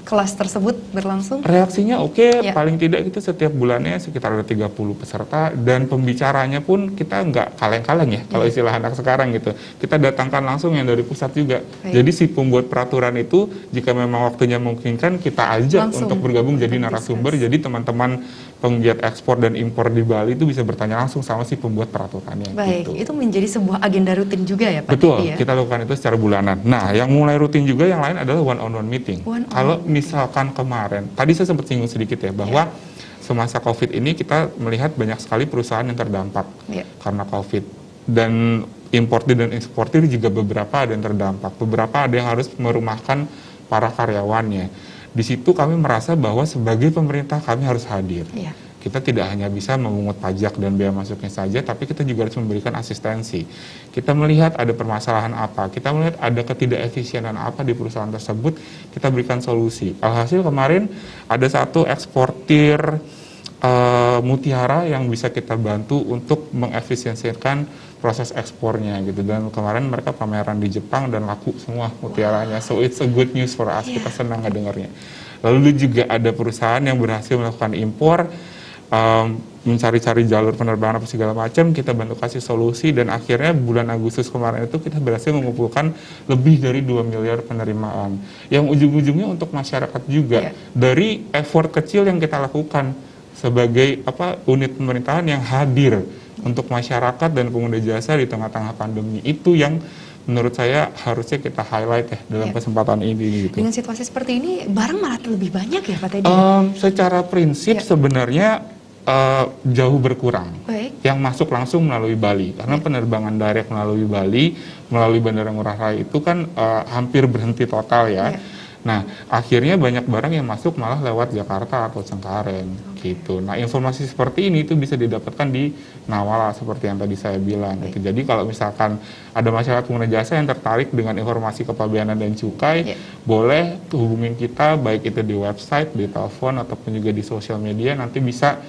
kelas tersebut berlangsung? Reaksinya oke, Ya. paling tidak itu setiap bulannya sekitar ada 30 peserta dan pembicaranya pun kita nggak kaleng-kaleng ya, kalau istilah anak sekarang gitu. Kita datangkan langsung yang dari pusat juga. Baik. Jadi si pembuat peraturan itu jika memang waktunya memungkinkan kita ajak Langsung untuk bergabung jadi untuk narasumber. discuss. Jadi teman-teman penggiat ekspor dan impor di Bali itu bisa bertanya langsung sama si pembuat peraturannya. Baik, gitu. itu menjadi sebuah agenda rutin juga ya Pak? Betul, Didi, ya? kita lakukan itu secara bulanan. Nah, yang mulai rutin juga yang lain adalah one-on-one meeting. Kalau misalkan kemarin, tadi saya sempat singgung sedikit ya, bahwa semasa COVID ini kita melihat banyak sekali perusahaan yang terdampak karena COVID. Dan importir dan eksportir juga beberapa ada yang terdampak. Beberapa ada yang harus merumahkan para karyawannya. Di situ kami merasa bahwa sebagai pemerintah kami harus hadir. Kita tidak hanya bisa memungut pajak dan biaya masuknya saja, tapi kita juga harus memberikan asistensi. Kita melihat ada permasalahan apa, kita melihat ada ketidakefisienan apa di perusahaan tersebut, kita berikan solusi. Alhasil kemarin ada satu eksportir mutiara yang bisa kita bantu untuk mengefisiensikan proses ekspornya gitu, dan kemarin mereka pameran di Jepang dan laku semua mutiaranya. So it's a good news for us, kita senang ngedengarnya. Lalu juga ada perusahaan yang berhasil melakukan impor, mencari-cari jalur penerbangan apa segala macam, kita bantu kasih solusi, dan akhirnya bulan Agustus kemarin itu kita berhasil mengumpulkan lebih dari 2 miliar penerimaan yang ujung-ujungnya untuk masyarakat juga dari effort kecil yang kita lakukan sebagai unit pemerintahan yang hadir untuk masyarakat dan pengguna jasa di tengah-tengah pandemi. Itu yang menurut saya harusnya kita highlight ya dalam kesempatan ini gitu. Dengan situasi seperti ini, barang malah lebih banyak ya Pak Teddy? Secara prinsip sebenarnya jauh berkurang. Baik. Yang masuk langsung melalui Bali, karena penerbangan direct melalui Bali, melalui Bandara Ngurah Rai itu kan hampir berhenti total ya. Nah, akhirnya banyak barang yang masuk malah lewat Jakarta atau Cengkareng gitu. Nah, informasi seperti ini itu bisa didapatkan di Nawala seperti yang tadi saya bilang gitu. Jadi kalau misalkan ada masyarakat pengguna jasa yang tertarik dengan informasi kepabeanan dan cukai, boleh hubungin kita baik itu di website, di telepon ataupun juga di sosial media, nanti bisa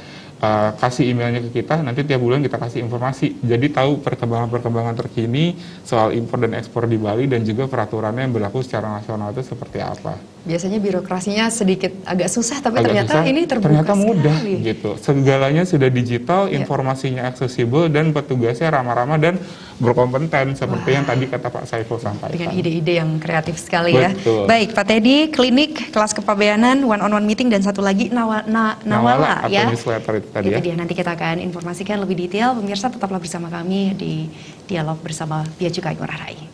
kasih emailnya ke kita, nanti tiap bulan kita kasih informasi. Jadi tahu perkembangan-perkembangan terkini soal impor dan ekspor di Bali dan juga peraturannya yang berlaku secara nasional itu seperti apa. Biasanya birokrasinya sedikit agak susah, tapi Agak ternyata susah, ini terbuka ternyata mudah sekali. gitu. Segalanya sudah digital, informasinya aksesibel, dan petugasnya ramah-ramah dan berkompeten seperti yang tadi kata Pak Saiful sampaikan. Dengan ide-ide yang kreatif sekali ya. Betul. Baik, Pak Teddy, klinik, kelas kepabeanan, one-on-one meeting, dan satu lagi Nawala atau ya. newsletter itu tadi Itu ya. dia, nanti kita akan informasikan lebih detail. Pemirsa tetaplah bersama kami di Dialog bersama Bea Cukai Ngurah Rai.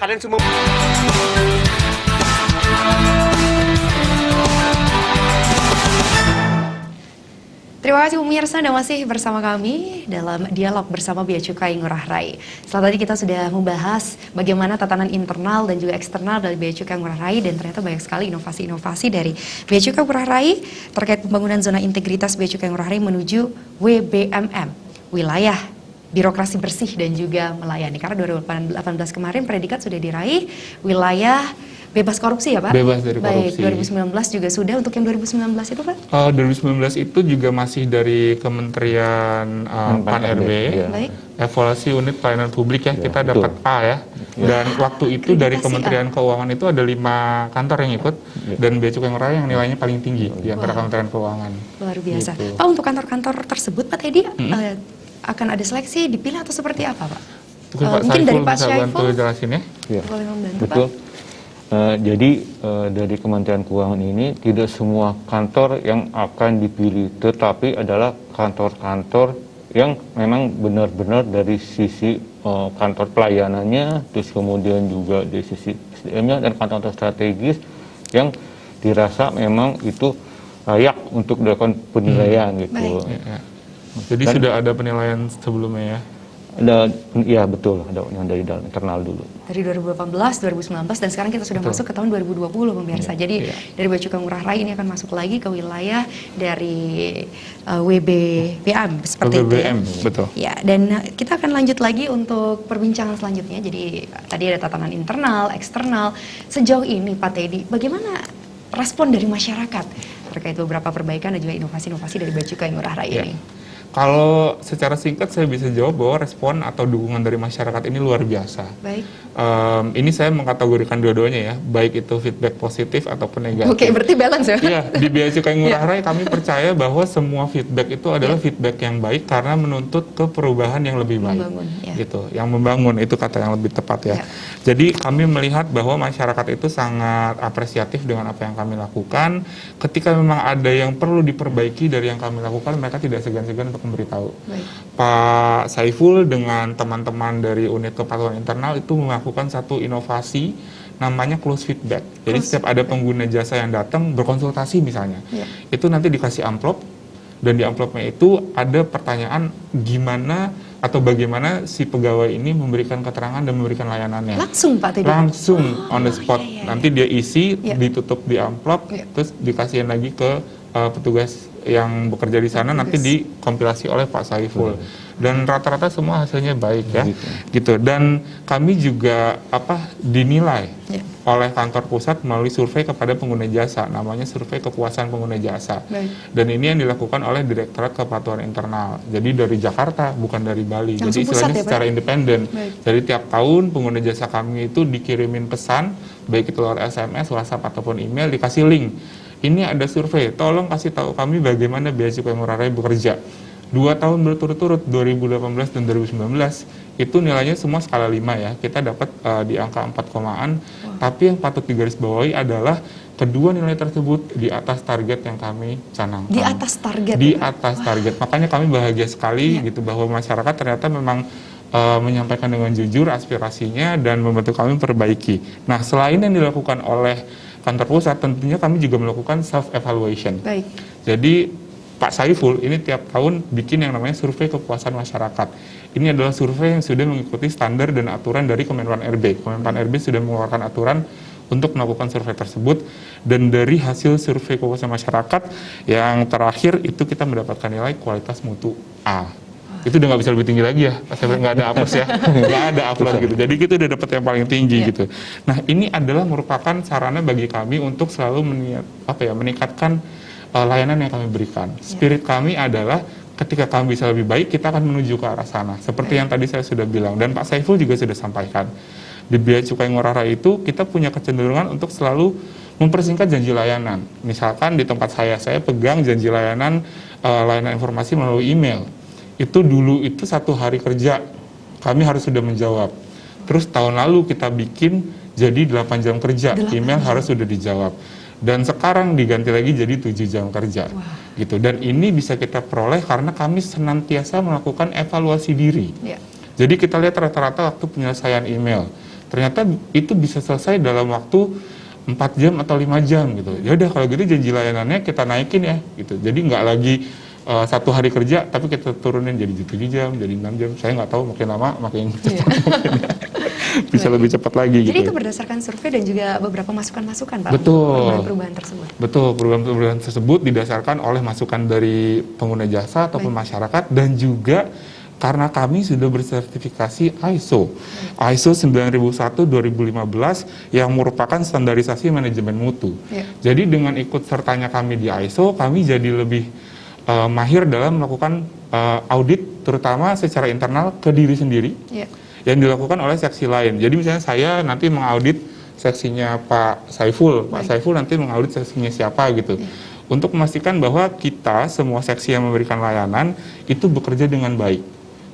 Kalian semua Terima kasih pemirsa, Anda masih bersama kami dalam Dialog bersama Bea Cukai Ngurah Rai. Setelah tadi kita sudah membahas bagaimana tatanan internal dan juga eksternal dari Bea Cukai Ngurah Rai, dan ternyata banyak sekali inovasi-inovasi dari Bea Cukai Ngurah Rai terkait pembangunan zona integritas Bea Cukai Ngurah Rai menuju WBMM, wilayah birokrasi bersih dan juga melayani. Karena 2018 kemarin predikat sudah diraih wilayah Bebas korupsi ya Pak? Bebas dari korupsi. Baik, 2019 juga sudah. Untuk yang 2019 itu Pak? 2019 itu juga masih dari Kementerian Pan-RB. Iya. Baik. Evaluasi unit pelayanan publik ya, Ya, kita betul. dapat A ya. Dan waktu itu dari Akreditasi Kementerian Keuangan itu ada 5 kantor yang ikut, dan Bea Cukai Ngurah Rai yang nilainya paling tinggi di antara Wow. Kementerian Keuangan. Luar biasa. Gitu. Pak, untuk kantor-kantor tersebut Pak Teddy akan ada seleksi, dipilih atau seperti apa Pak? Mungkin Pak mungkin dari Saiful Pak bisa bantu Syaiful jelasin ya. Ya, boleh membantu betul. Pak. Jadi dari Kementerian Keuangan ini tidak semua kantor yang akan dipilih, tetapi adalah kantor-kantor yang memang benar-benar dari sisi kantor pelayanannya, terus kemudian juga dari sisi SDM-nya dan kantor-kantor strategis yang dirasa memang itu layak untuk dilakukan penilaian gitu. Baik. Ya. Jadi Dan- sudah ada penilaian sebelumnya ya. Ya betul, ada yang dari dalam internal dulu. Dari 2018, 2019, dan sekarang kita sudah Betul. masuk ke tahun 2020 pemirsa. Jadi Iya. dari Bea Cukai Ngurah Rai ini akan masuk lagi ke wilayah dari WBBM seperti itu ya. WBBM, betul. Ya, dan kita akan lanjut lagi untuk perbincangan selanjutnya. Jadi tadi ada tatanan internal, eksternal. Sejauh ini Pak Teddy, bagaimana respon dari masyarakat terkait beberapa perbaikan dan juga inovasi-inovasi dari Bea Cukai Ngurah Rai Ya. ini? Kalau secara singkat saya bisa jawab bahwa respon atau dukungan dari masyarakat ini luar biasa. Baik. Ini saya mengkategorikan dua-duanya ya, baik itu feedback positif ataupun negatif. Oke, berarti balance ya? Iya, di Bea Cukai Ngurah Rai kami percaya bahwa semua feedback itu adalah Iya. feedback yang baik karena menuntut ke perubahan yang lebih baik. Membangun, ya. Gitu, yang membangun itu kata yang lebih tepat ya. Ya. Jadi kami melihat bahwa masyarakat itu sangat apresiatif dengan apa yang kami lakukan. Ketika memang ada yang perlu diperbaiki dari yang kami lakukan, mereka tidak segan-segan untuk memberitahu. Baik. Pak Saiful dengan teman-teman dari unit kepatuhan internal itu melakukan satu inovasi namanya close feedback. Jadi Close setiap ada pengguna jasa yang datang berkonsultasi misalnya, Ya. itu nanti dikasih amplop, dan di amplopnya itu ada pertanyaan gimana atau bagaimana si pegawai ini memberikan keterangan dan memberikan layanannya. Langsung Pak Teddy? Langsung on the spot. iya, iya. Nanti dia isi, Ya. ditutup di amplop, Ya. terus dikasihin lagi ke petugas yang bekerja di sana, nanti dikompilasi oleh Pak Saiful. Dan rata-rata semua hasilnya baik ya. Gitu. Dan kami juga dinilai Ya. oleh kantor pusat melalui survei kepada pengguna jasa, namanya survei kepuasan pengguna jasa. Baik. Dan ini yang dilakukan oleh Direktorat Kepatuhan Internal. Jadi dari Jakarta, bukan dari Bali. Langsung Jadi pusat istilahnya ya, Pak? secara independen. Baik. Jadi tiap tahun pengguna jasa kami itu dikirimin pesan, baik itu lewat SMS, WhatsApp ataupun email, dikasih link. Ini ada survei, tolong kasih tahu kami bagaimana Bea Cukai Ngurah Rai bekerja. 2 tahun berturut-turut, 2018 dan 2019, itu nilainya semua skala 5 ya. Kita dapat di angka 4 tapi yang patut digarisbawahi adalah kedua nilai tersebut di atas target yang kami canangkan. Di atas target? Di ya, Pak? atas target. Makanya kami bahagia sekali Iya. gitu bahwa masyarakat ternyata memang menyampaikan dengan jujur aspirasinya dan membantu kami perbaiki. Nah, selain yang dilakukan oleh kantor pusat, tentunya kami juga melakukan self-evaluation. Baik. Jadi Pak Saiful ini tiap tahun bikin yang namanya survei kepuasan masyarakat. Ini adalah survei yang sudah mengikuti standar dan aturan dari Kemenpan RB. Kemenpan RB sudah mengeluarkan aturan untuk melakukan survei tersebut, dan dari hasil survei kepuasan masyarakat yang terakhir itu kita mendapatkan nilai kualitas mutu A. Itu udah nggak bisa lebih tinggi lagi ya, Pak Saiful, nggak ada A plus ya, nggak ada A plus gitu. Jadi kita udah dapat yang paling tinggi Iya. gitu. Nah, ini adalah merupakan sarana bagi kami untuk selalu meningkatkan layanan yang kami berikan. Spirit kami adalah ketika kami bisa lebih baik, kita akan menuju ke arah sana. Seperti yang tadi saya sudah bilang, dan Pak Saiful juga sudah sampaikan. Di Bea Cukai Ngurah Rai itu, kita punya kecenderungan untuk selalu mempersingkat janji layanan. Misalkan di tempat saya pegang janji layanan informasi melalui email. Itu dulu itu 1 hari kerja, kami harus sudah menjawab. Terus tahun lalu kita bikin jadi 8 jam kerja, 8 email jam. harus sudah dijawab. Dan sekarang diganti lagi jadi 7 jam kerja. Gitu. Dan ini bisa kita peroleh karena kami senantiasa melakukan evaluasi diri. Ya. Jadi kita lihat rata-rata waktu penyelesaian email. Ternyata itu bisa selesai dalam waktu 4 jam atau 5 jam gitu. Ya udah kalau gitu janji layanannya kita naikin ya gitu. Jadi nggak lagi 1 hari kerja tapi kita turunin jadi 7 jam, jadi 6 jam. Saya nggak tahu, makin lama makin cepat. Bisa lebih cepat lagi Jadi gitu. itu berdasarkan survei dan juga beberapa masukan-masukan Pak? Betul. Untuk perubahan-perubahan tersebut? Betul, perubahan-perubahan tersebut didasarkan oleh masukan dari pengguna jasa ataupun masyarakat, dan juga karena kami sudah bersertifikasi ISO 9001-2015 yang merupakan standarisasi manajemen mutu. Jadi dengan ikut sertanya kami di ISO, kami jadi lebih mahir dalam melakukan audit, terutama secara internal ke diri sendiri, yang dilakukan oleh seksi lain. Jadi misalnya saya nanti mengaudit seksinya Pak Saiful, Pak Saiful nanti mengaudit seksinya siapa gitu. Untuk memastikan bahwa kita semua seksi yang memberikan layanan itu bekerja dengan baik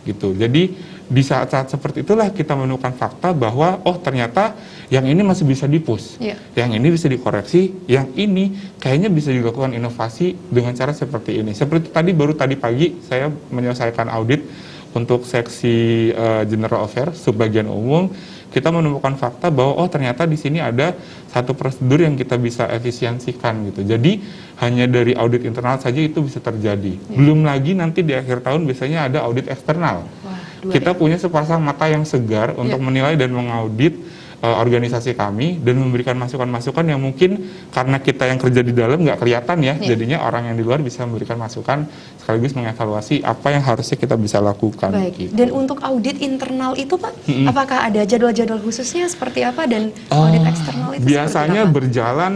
gitu. Jadi di saat-saat seperti itulah kita menemukan fakta bahwa oh ternyata yang ini masih bisa di-push, yang ini bisa dikoreksi, yang ini kayaknya bisa dilakukan inovasi dengan cara seperti ini. Seperti tadi pagi saya menyelesaikan audit untuk seksi General Affairs subbagian umum. Kita menemukan fakta bahwa oh ternyata di sini ada satu prosedur yang kita bisa efisiensikan gitu. Jadi hanya dari audit internal saja itu bisa terjadi. Belum lagi nanti di akhir tahun biasanya ada audit eksternal. Kita punya sepasang mata yang segar untuk menilai dan mengaudit organisasi kami dan memberikan masukan-masukan yang mungkin karena kita yang kerja di dalam nggak kelihatan ya, jadinya orang yang di luar bisa memberikan masukan sekaligus mengevaluasi apa yang harusnya kita bisa lakukan. Baik. Gitu. Dan untuk audit internal itu Pak, apakah ada jadwal-jadwal khususnya seperti apa dan audit eksternal itu biasanya seperti apa? berjalan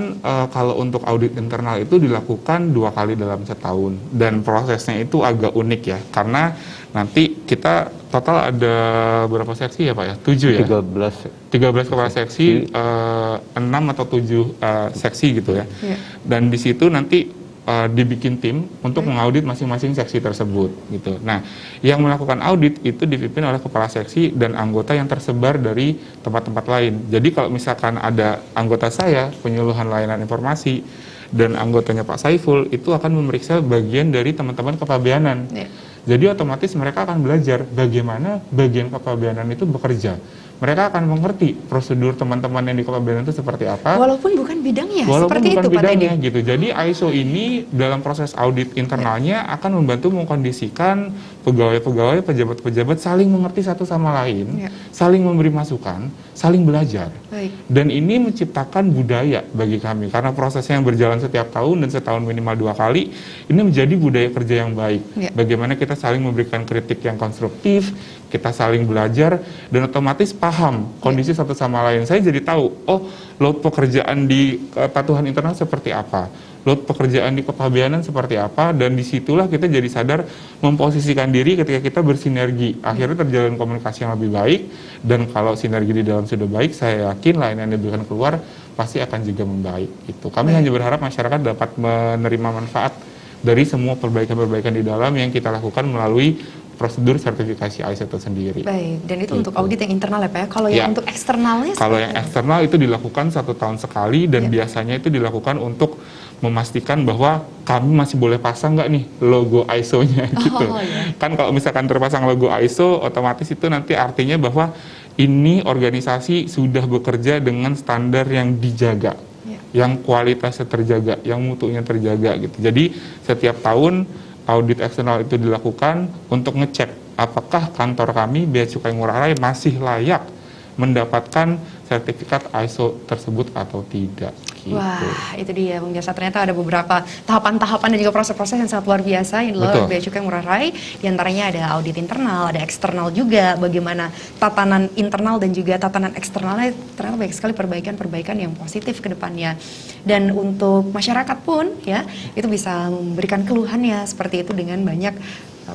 kalau untuk audit internal itu dilakukan 2 kali dalam setahun dan prosesnya itu agak unik ya karena nanti kita total ada berapa seksi ya Pak ya? 7 ya? 13 kepala seksi, 6 atau 7 seksi gitu ya. Dan di situ nanti dibikin tim untuk mengaudit masing-masing seksi tersebut gitu. Nah, yang melakukan audit itu dipimpin oleh kepala seksi dan anggota yang tersebar dari tempat-tempat lain. Jadi kalau misalkan ada anggota saya penyuluhan layanan informasi dan anggotanya Pak Saiful itu akan memeriksa bagian dari teman-teman kepabeanan. Jadi otomatis mereka akan belajar bagaimana bagian kepabeanan itu bekerja. Mereka akan mengerti prosedur teman-teman yang di kepabeanan itu seperti apa. Walaupun bukan bidangnya, Walaupun seperti bukan itu Pak bidangnya Teddy. gitu. Jadi ISO ini dalam proses audit internalnya akan membantu mengkondisikan pegawai-pegawai, pejabat-pejabat saling mengerti satu sama lain, saling memberi masukan, saling belajar. Dan ini menciptakan budaya bagi kami karena prosesnya yang berjalan setiap tahun dan setahun minimal 2 kali, ini menjadi budaya kerja yang baik. Bagaimana kita saling memberikan kritik yang konstruktif, kita saling belajar dan otomatis paham kondisi satu sama lain. Saya jadi tahu, oh load pekerjaan di kepatuhan internal seperti apa, load pekerjaan di kepabeanan seperti apa, dan disitulah kita jadi sadar memposisikan diri ketika kita bersinergi. Akhirnya terjalin komunikasi yang lebih baik, dan kalau sinergi di dalam sudah baik, saya yakin layanan yang diberikan keluar pasti akan juga membaik. Gitu. Kami hanya berharap masyarakat dapat menerima manfaat dari semua perbaikan-perbaikan di dalam yang kita lakukan melalui prosedur sertifikasi ISO itu sendiri. Baik, dan itu untuk audit yang internal ya Pak ya. Kalau yang untuk eksternalnya? Kalau yang eksternal itu dilakukan 1 tahun sekali dan biasanya itu dilakukan untuk memastikan bahwa kami masih boleh pasang nggak nih logo ISO-nya gitu. Kan kalau misalkan terpasang logo ISO, otomatis itu nanti artinya bahwa ini organisasi sudah bekerja dengan standar yang dijaga, yang kualitasnya terjaga, yang mutunya terjaga gitu. Jadi setiap tahun audit eksternal itu dilakukan untuk ngecek apakah kantor kami Bea Cukai Ngurah Rai masih layak mendapatkan sertifikat ISO tersebut atau tidak. Gitu. Wah, itu dia pemirsa, ternyata ada beberapa tahapan-tahapan dan juga proses-proses yang sangat luar biasa yang dilakukan Bea Cukai Ngurah Rai. Di antaranya ada audit internal, ada eksternal juga, bagaimana tatanan internal dan juga tatanan eksternalnya, ternyata banyak sekali perbaikan-perbaikan yang positif ke depannya. Dan untuk masyarakat pun ya, itu bisa memberikan keluhannya seperti itu dengan banyak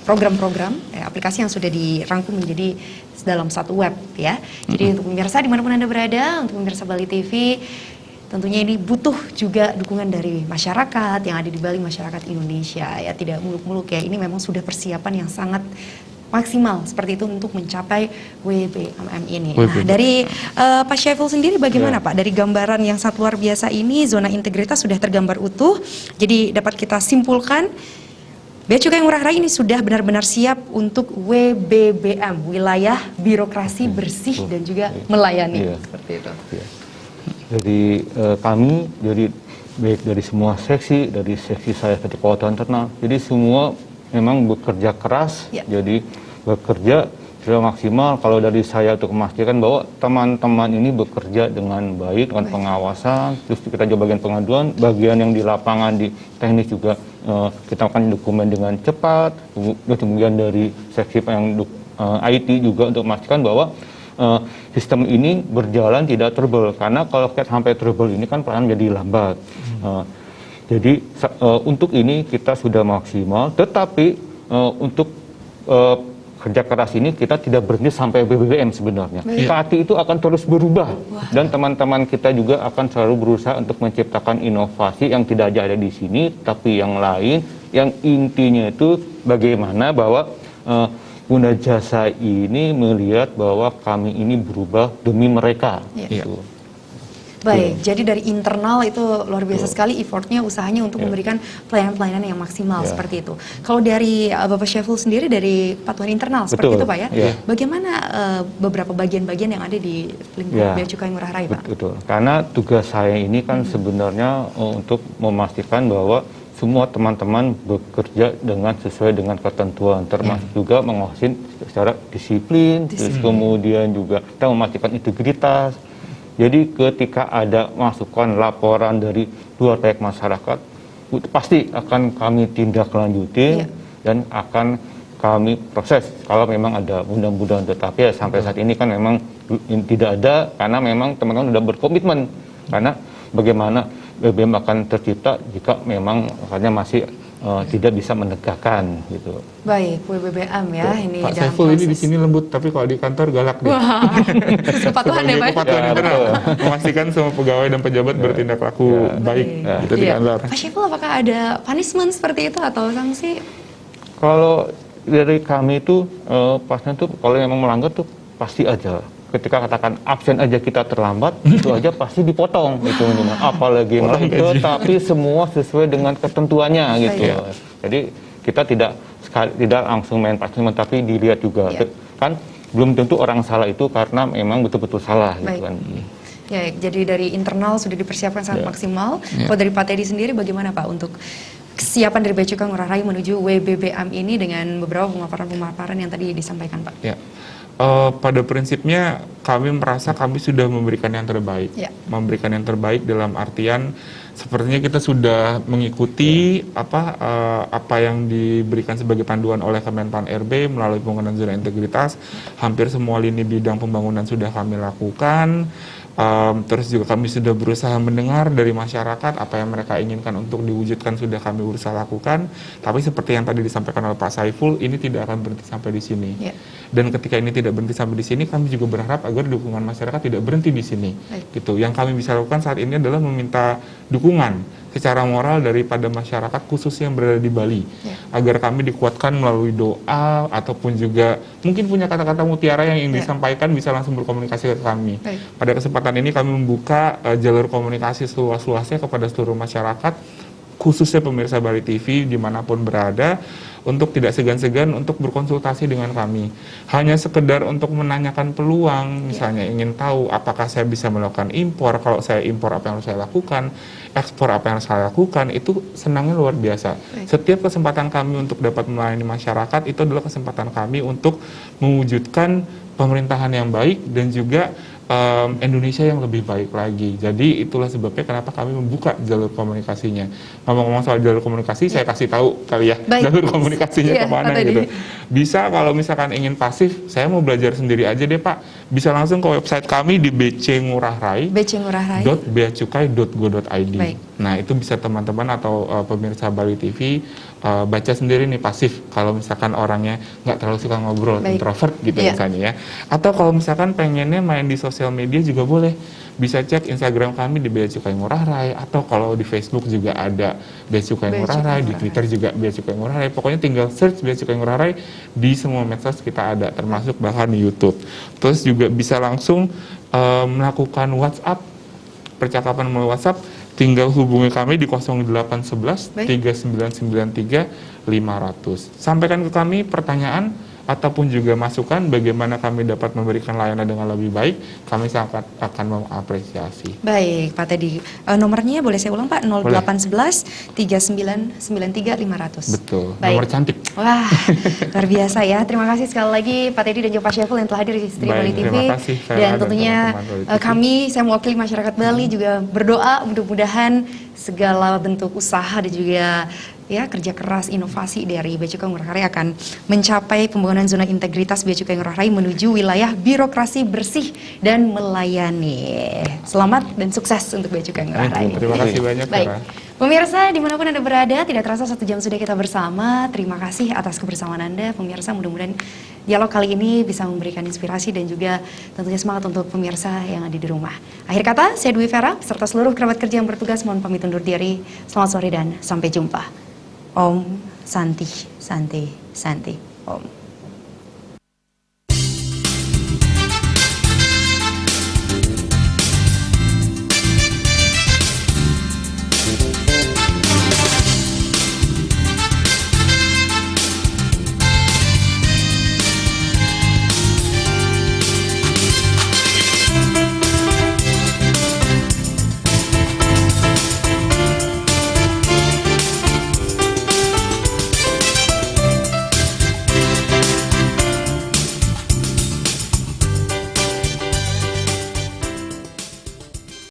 program-program, aplikasi yang sudah dirangkum menjadi dalam satu web ya. Jadi untuk pemirsa dimanapun Anda berada, untuk pemirsa Bali TV, tentunya ini butuh juga dukungan dari masyarakat yang ada di Bali, masyarakat Indonesia ya, tidak muluk-muluk ya. Ini memang sudah persiapan yang sangat maksimal seperti itu untuk mencapai WBMM ini. Nah, dari Pak Syaiful sendiri bagaimana Pak? Dari gambaran yang sangat luar biasa ini, zona integritas sudah tergambar utuh. Jadi dapat kita simpulkan Bea Cukai Ngurah Rai ini sudah benar-benar siap untuk WBBM, wilayah birokrasi bersih dan juga melayani. Seperti itu. Jadi kami baik dari semua seksi, dari seksi saya seperti kepatuhan internal, jadi semua memang bekerja keras, jadi bekerja sudah maksimal. Kalau dari saya untuk memastikan bahwa teman-teman ini bekerja dengan baik, dengan pengawasan. Terus kita juga bagian pengaduan, bagian yang di lapangan, di teknis juga kita akan dokumen dengan cepat. Kemudian dari seksi yang IT juga untuk memastikan bahwa sistem ini berjalan tidak trouble, karena kalau sampai trouble ini kan pelayanan jadi lambat. Jadi untuk ini kita sudah maksimal, tetapi untuk kerja keras ini kita tidak berhenti sampai BBM sebenarnya. KATI itu akan terus berubah. Dan teman-teman kita juga akan selalu berusaha untuk menciptakan inovasi yang tidak ada di sini, tapi yang lain, yang intinya itu bagaimana bahwa pengguna jasa ini melihat bahwa kami ini berubah demi mereka. Gitu. Baik, jadi dari internal itu luar biasa sekali effortnya, usahanya untuk memberikan pelayanan-pelayanan yang maksimal seperti itu. Kalau dari Bapak Syaiful sendiri dari patuhan internal seperti itu Pak ya, bagaimana beberapa bagian-bagian yang ada di lingkup Bea Cukai Ngurah Rai Pak? Betul, karena tugas saya ini kan sebenarnya untuk memastikan bahwa semua teman-teman bekerja dengan sesuai dengan ketentuan, termasuk juga mengawasin secara disiplin, terus kemudian juga kita memastikan integritas. Jadi ketika ada masukan laporan dari luar pihak masyarakat, pasti akan kami tindak lanjutin dan akan kami proses kalau memang ada mudah-mudahan. Tetapi ya sampai saat ini kan memang tidak ada, karena memang teman-teman sudah berkomitmen, karena bagaimana BBM akan tercipta jika memang makanya masih tidak bisa menegakkan gitu. Baik, WBBM ya ini Pak dalam Syaiful proses. ini di sini lembut, tapi kalau di kantor galak deh. Wah, kepatuhan ya Pak. Kepatuhan internal, memastikan semua pegawai dan pejabat bertindak laku baik gitu di kantor. Pak Syaiful, apakah ada punishment seperti itu atau sanksi? Kalau dari kami itu pasnya tuh kalau memang melanggar tuh pasti aja. Ketika katakan absen aja kita terlambat, itu aja pasti dipotong itu minimal. Apalagi melanggar, tapi semua sesuai dengan ketentuannya gitu. Jadi kita tidak langsung main punishment, tapi dilihat juga kan belum tentu orang salah itu karena memang betul-betul salah gitu kan. Ya, jadi dari internal sudah dipersiapkan sangat maksimal. Kalau dari Pak Teddy sendiri bagaimana Pak untuk kesiapan dari Bea Cukai Ngurah Rai menuju WBBM ini dengan beberapa pemaparan yang tadi disampaikan Pak? Ya. Pada prinsipnya kami merasa kami sudah memberikan yang terbaik. Memberikan yang terbaik dalam artian sepertinya kita sudah mengikuti apa yang diberikan sebagai panduan oleh Kemenpan RB melalui pembangunan zona integritas. Hampir semua lini bidang pembangunan sudah kami lakukan. Terus juga kami sudah berusaha mendengar dari masyarakat apa yang mereka inginkan untuk diwujudkan, sudah kami berusaha lakukan. Tapi seperti yang tadi disampaikan oleh Pak Syaiful, ini tidak akan berhenti sampai di sini. Dan ketika ini tidak berhenti sampai di sini, kami juga berharap agar dukungan masyarakat tidak berhenti di sini. Gitu. Yang kami bisa lakukan saat ini adalah meminta dukungan secara moral daripada masyarakat khususnya yang berada di Bali, agar kami dikuatkan melalui doa ataupun juga mungkin punya kata-kata mutiara yang ingin disampaikan bisa langsung berkomunikasi ke kami. Pada kesempatan ini kami membuka jalur komunikasi seluas-luasnya kepada seluruh masyarakat, khususnya pemirsa Bali TV dimanapun berada, untuk tidak segan-segan untuk berkonsultasi dengan kami. Hanya sekedar untuk menanyakan peluang, misalnya ingin tahu apakah saya bisa melakukan impor, kalau saya impor apa yang harus saya lakukan, ekspor apa yang harus saya lakukan, itu senangnya luar biasa. Setiap kesempatan kami untuk dapat melayani masyarakat, itu adalah kesempatan kami untuk mewujudkan pemerintahan yang baik dan juga Indonesia yang lebih baik lagi. Jadi itulah sebabnya kenapa kami membuka jalur komunikasinya. Ngomong-ngomong soal jalur komunikasi, saya kasih tahu kali ya jalur komunikasinya kemana gitu. Bisa kalau misalkan ingin pasif, saya mau belajar sendiri aja deh Pak. Bisa langsung ke website kami di bcngurahrai.beacukai.go.id. Nah itu bisa teman-teman atau pemirsa Bali TV baca sendiri nih pasif. Kalau misalkan orangnya nggak terlalu suka ngobrol, introvert gitu misalnya ya. Atau kalau misalkan pengennya main di sosial media juga boleh. Bisa cek Instagram kami di Bea Cukai Ngurah Rai, atau kalau di Facebook juga ada Bea Cukai Ngurah Rai, di Twitter juga Bea Cukai Ngurah Rai. Pokoknya tinggal search Bea Cukai Ngurah Rai di semua medsos kita ada, termasuk bahkan di YouTube. Terus juga bisa langsung melakukan WhatsApp, percakapan melalui WhatsApp, tinggal hubungi kami di 0811 3993 500. Sampaikan ke kami pertanyaan ataupun juga masukan bagaimana kami dapat memberikan layanan dengan lebih baik, kami sangat akan mengapresiasi. Baik, Pak Teddy. Nomornya boleh saya ulang, Pak? 0811 3993 500. Betul, Baik. nomor cantik. Wah, luar biasa ya. Terima kasih sekali lagi Pak Teddy dan juga Pak Syaful yang telah hadir di Istri Baik, Bali TV. terima kasih, Vera, Dan dan tentunya teman-teman Bali TV. kami, saya mewakili masyarakat Bali juga berdoa mudah-mudahan segala bentuk usaha dan juga ya kerja keras inovasi dari Bea Cukai Ngurah Rai akan mencapai pembangunan zona integritas Bea Cukai Ngurah Rai menuju wilayah birokrasi bersih dan melayani. Selamat dan sukses untuk Bea Cukai Ngurah Rai. Terima kasih banyak, Baik, Vera. pemirsa dimanapun Anda berada, tidak terasa 1 jam sudah kita bersama. Terima kasih atas kebersamaan Anda, pemirsa. Mudah-mudahan dialog kali ini bisa memberikan inspirasi dan juga tentunya semangat untuk pemirsa yang ada di rumah. Akhir kata, saya Dwi Vera, serta seluruh kerabat kerja yang bertugas, mohon pamit undur diri. Selamat sore dan sampai jumpa. Om Santi, Santi, Santi, Om.